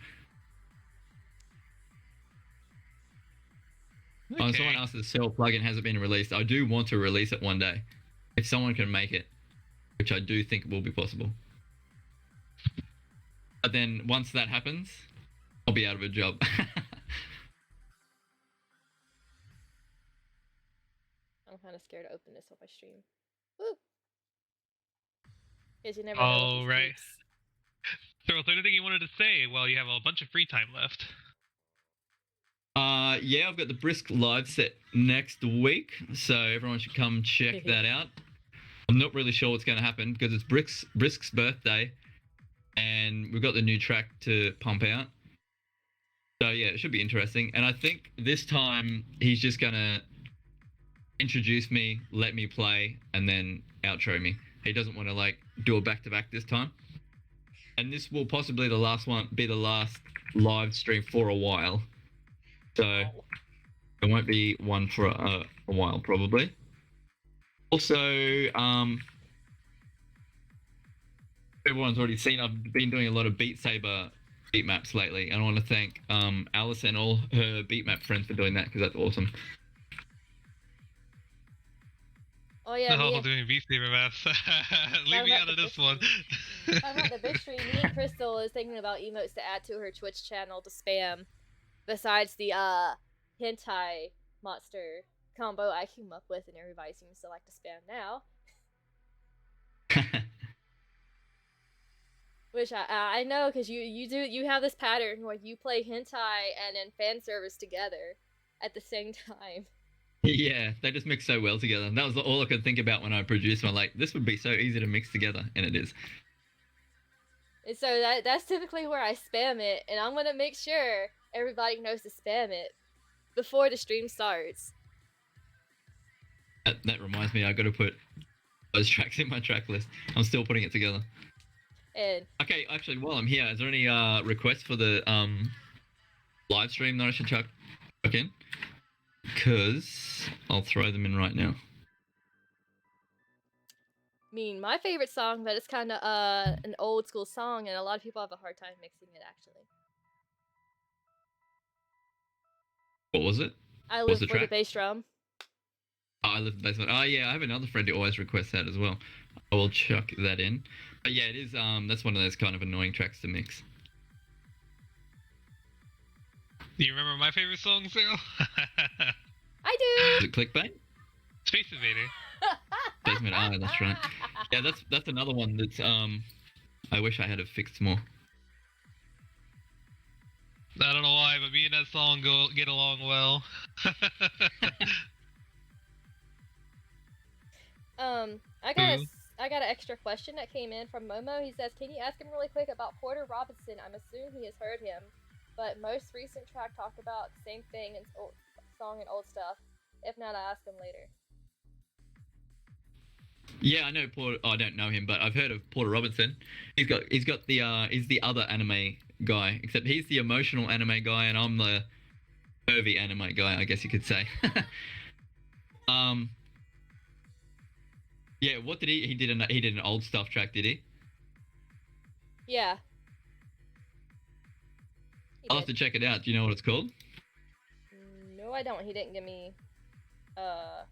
Okay. Someone asked if the Cell plugin hasn't been released. I do want to release it one day, if someone can make it, which I do think will be possible. But then once that happens, I'll be out of a job. I'm kind of scared to open this while I stream. Woo! Because you never know. what All these right. leaks. So, is there anything you wanted to say while you have a bunch of free time left? Yeah, I've got the Brisk live set next week, so everyone should come check that out. I'm not really sure what's going to happen because it's Brisk's birthday, and we've got the new track to pump out. So yeah, it should be interesting. And I think this time he's just going to introduce me, let me play, and then outro me. He doesn't want to like do a back-to-back this time. And this will possibly be the last live stream for a while. So There won't be one for a while, probably. Also, everyone's already seen. I've been doing a lot of Beat Saber beat maps lately, and I want to thank Alice and all her beat map friends for doing that because that's awesome. Oh yeah, No, me I'm and, doing Beat Saber maps. Leave me about out of the this one. talking about the bitch stream, me and Crystal is thinking about emotes to add to her Twitch channel to spam. Besides the hentai monster combo I came up with and everybody seems to like to spam now. Which I know because you have this pattern where you play hentai and then fan service together at the same time. Yeah, they just mix so well together. That was all I could think about when I produced one. Like, this would be so easy to mix together, and it is. And so that's typically where I spam it, and I'm gonna make sure everybody knows to spam it before the stream starts. That reminds me, I got to put those tracks in my track list. I'm still putting it together. And Okay, actually, while I'm here, is there any requests for the live stream that I should chuck in? Because I'll throw them in right now. I mean, my favorite song, but it's kind of an old school song, and a lot of people have a hard time mixing it. Actually, What was it? I What's live the for the track? bass drum. Oh, I live in the basement. Oh yeah, I have another friend who always requests that as well. I will chuck that in. But yeah, it is. That's one of those kind of annoying tracks to mix. Do you remember my favorite song, Cyril? I do. Is it Clickbait? Space Invader. Basement. Ah, that's right. Yeah, that's another one that's I wish I had have fixed more. I don't know why, but me and that song get along well. I got an extra question that came in from Momo. He says, "Can you ask him really quick about Porter Robinson? I'm assuming he has heard him, but most recent track talked about the same thing in old song and old stuff. If not, I'll ask him later." Yeah, I know Porter. Oh, I don't know him, but I've heard of Porter Robinson. He's got the he's the other anime guy, except he's the emotional anime guy, and I'm the pervy anime guy, I guess you could say. Yeah, what did he did an old stuff track, did he? Yeah. I'll have to check it out. Do you know what it's called? No, I don't. He didn't give me a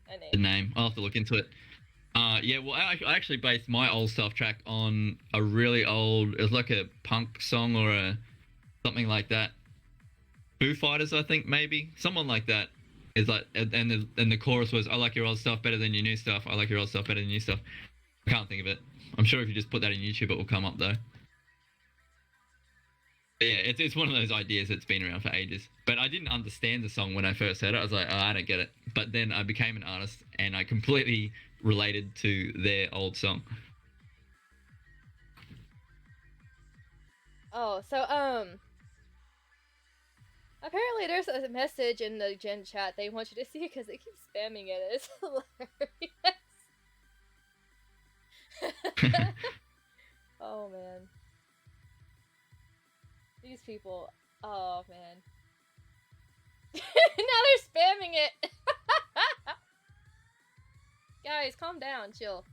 name. The name. I'll have to look into it. Yeah, well, I actually based my old stuff track on a really old. It was like a punk song or something like that. Foo Fighters, I think, maybe someone like that. Is like, and the chorus was, "I like your old stuff better than your new stuff. I like your old stuff better than your new stuff." I can't think of it. I'm sure if you just put that in YouTube, it will come up though. But yeah, it's one of those ideas that's been around for ages. But I didn't understand the song when I first heard it. I was like, oh, I don't get it. But then I became an artist and I completely related to their old song. Oh, so apparently there's a message in the Gen chat they want you to see because they keep spamming it. It's hilarious. Oh man. These people. Oh man. Now they're spamming it. Guys, calm down. Chill.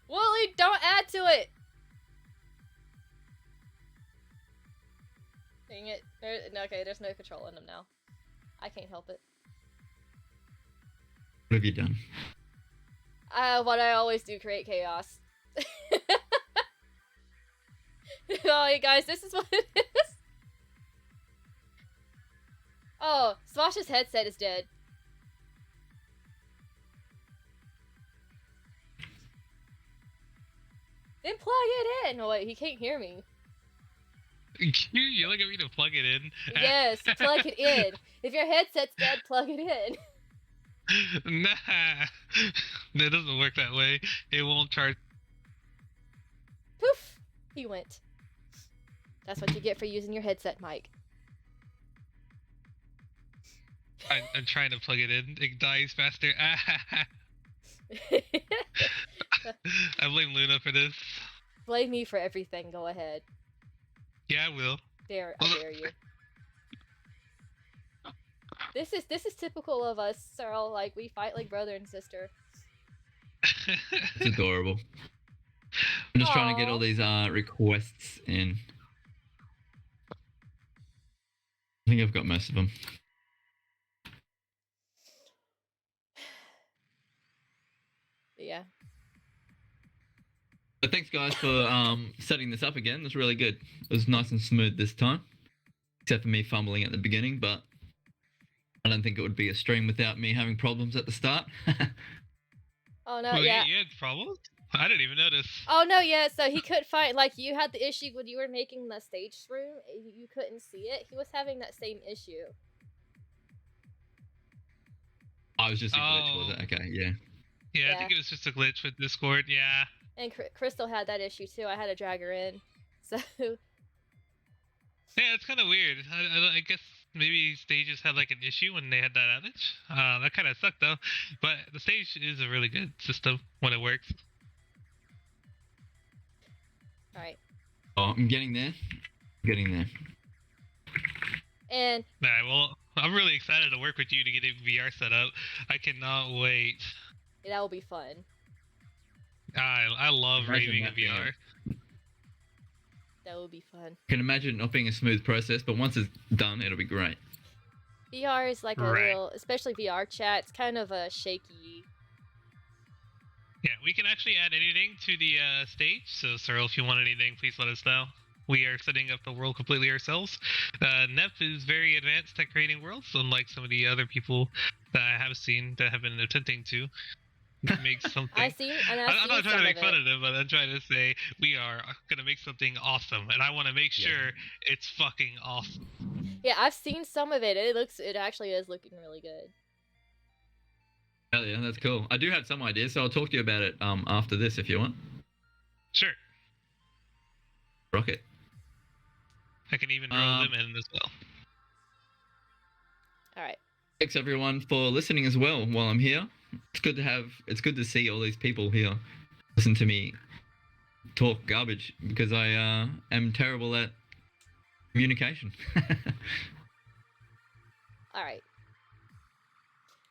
Wooly, don't add to it. Dang it. Okay, there's no control in them now. I can't help it. What have you done? What I always do, create chaos. Oh, hey guys, this is what it is. Oh, Swash's headset is dead. Then plug it in. No, wait, he can't hear me. You yelling at me to plug it in? Yes, plug it in. If your headset's dead, plug it in. Nah, it doesn't work that way. It won't charge. Poof! He went. That's what you get for using your headset mic. I'm trying to plug it in. It dies faster. I blame Luna for this. Blame me for everything, go ahead. Yeah, I will. I dare you. This is typical of us, Searle. Like, we fight like brother and sister. It's adorable. I'm just trying to get all Aw. these requests in. I think I've got most of them. Yeah. But thanks, guys, for setting this up again. It was really good. It was nice and smooth this time, except for me fumbling at the beginning. But I don't think it would be a stream without me having problems at the start. Oh no, Well, yeah. you had problems? I didn't even notice. Oh no, yeah. So he couldn't find, like, you had the issue when you were making the stage room. You couldn't see it. He was having that same issue. I was just a glitch, was it? Okay, yeah. Yeah, I think it was just a glitch with Discord. Yeah. And Crystal had that issue too. I had to drag her in. So Yeah, it's kind of weird. I guess maybe stages had like an issue when they had that outage. That kind of sucked though. But the stage is a really good system when it works. all right. Oh, I'm getting there. And Alright, well, I'm really excited to work with you to get a VR set up. I cannot wait. that will be fun. I love Imagine raving that in VR. That will be fun. I can imagine it not being a smooth process, but once it's done, it'll be great. VR is like a Right. little, especially VR chat. It's kind of a shaky. Yeah, we can actually add anything to the stage. So, Cyril, if you want anything, please let us know. We are setting up the world completely ourselves. Nep is very advanced at creating worlds, unlike some of the other people that I have seen that have been attempting to make something. I've seen I'm not trying some to make of fun it. of them, but I'm trying to say we are gonna make something awesome, and I want to make Yeah. sure it's fucking awesome. Yeah, I've seen some of it. It actually is looking really good. Hell yeah, that's cool. I do have some ideas, so I'll talk to you about it after this if you want. Sure, Rocket. I can even roll them in as well. All right. Thanks everyone for listening as well while I'm here. It's good to see all these people here listen to me talk garbage because I am terrible at communication. All right.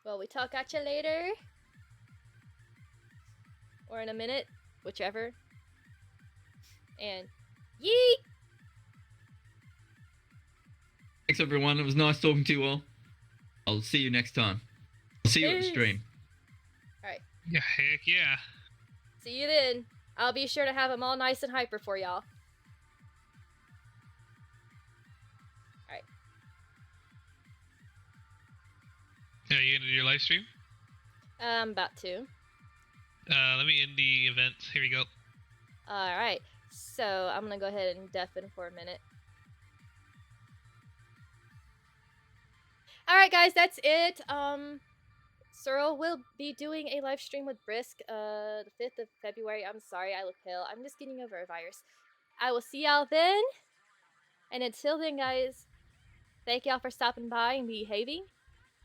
Well, we talk at you later. Or in a minute, whichever. And yeet! Thanks everyone. It was nice talking to you all. I'll see you next time. I'll see you at the Peace. stream. All right. Yeah, heck yeah. See you then. I'll be sure to have them all nice and hyper for y'all. Alright. Are you gonna do your live stream? I'm about to. Let me end the event. Here we go. Alright. So I'm gonna go ahead and deafen for a minute. Alright guys, that's it. Cyril will be doing a live stream with Brisk the 5th of February. I'm sorry, I look pale. I'm just getting over a virus. I will see y'all then. And until then, guys, thank y'all for stopping by and behaving.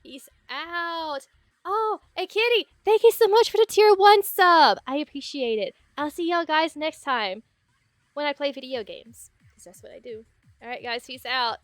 Peace out. Oh, and Kitty, thank you so much for the tier 1 sub. I appreciate it. I'll see y'all guys next time when I play video games. Because that's what I do. Alright, guys, peace out.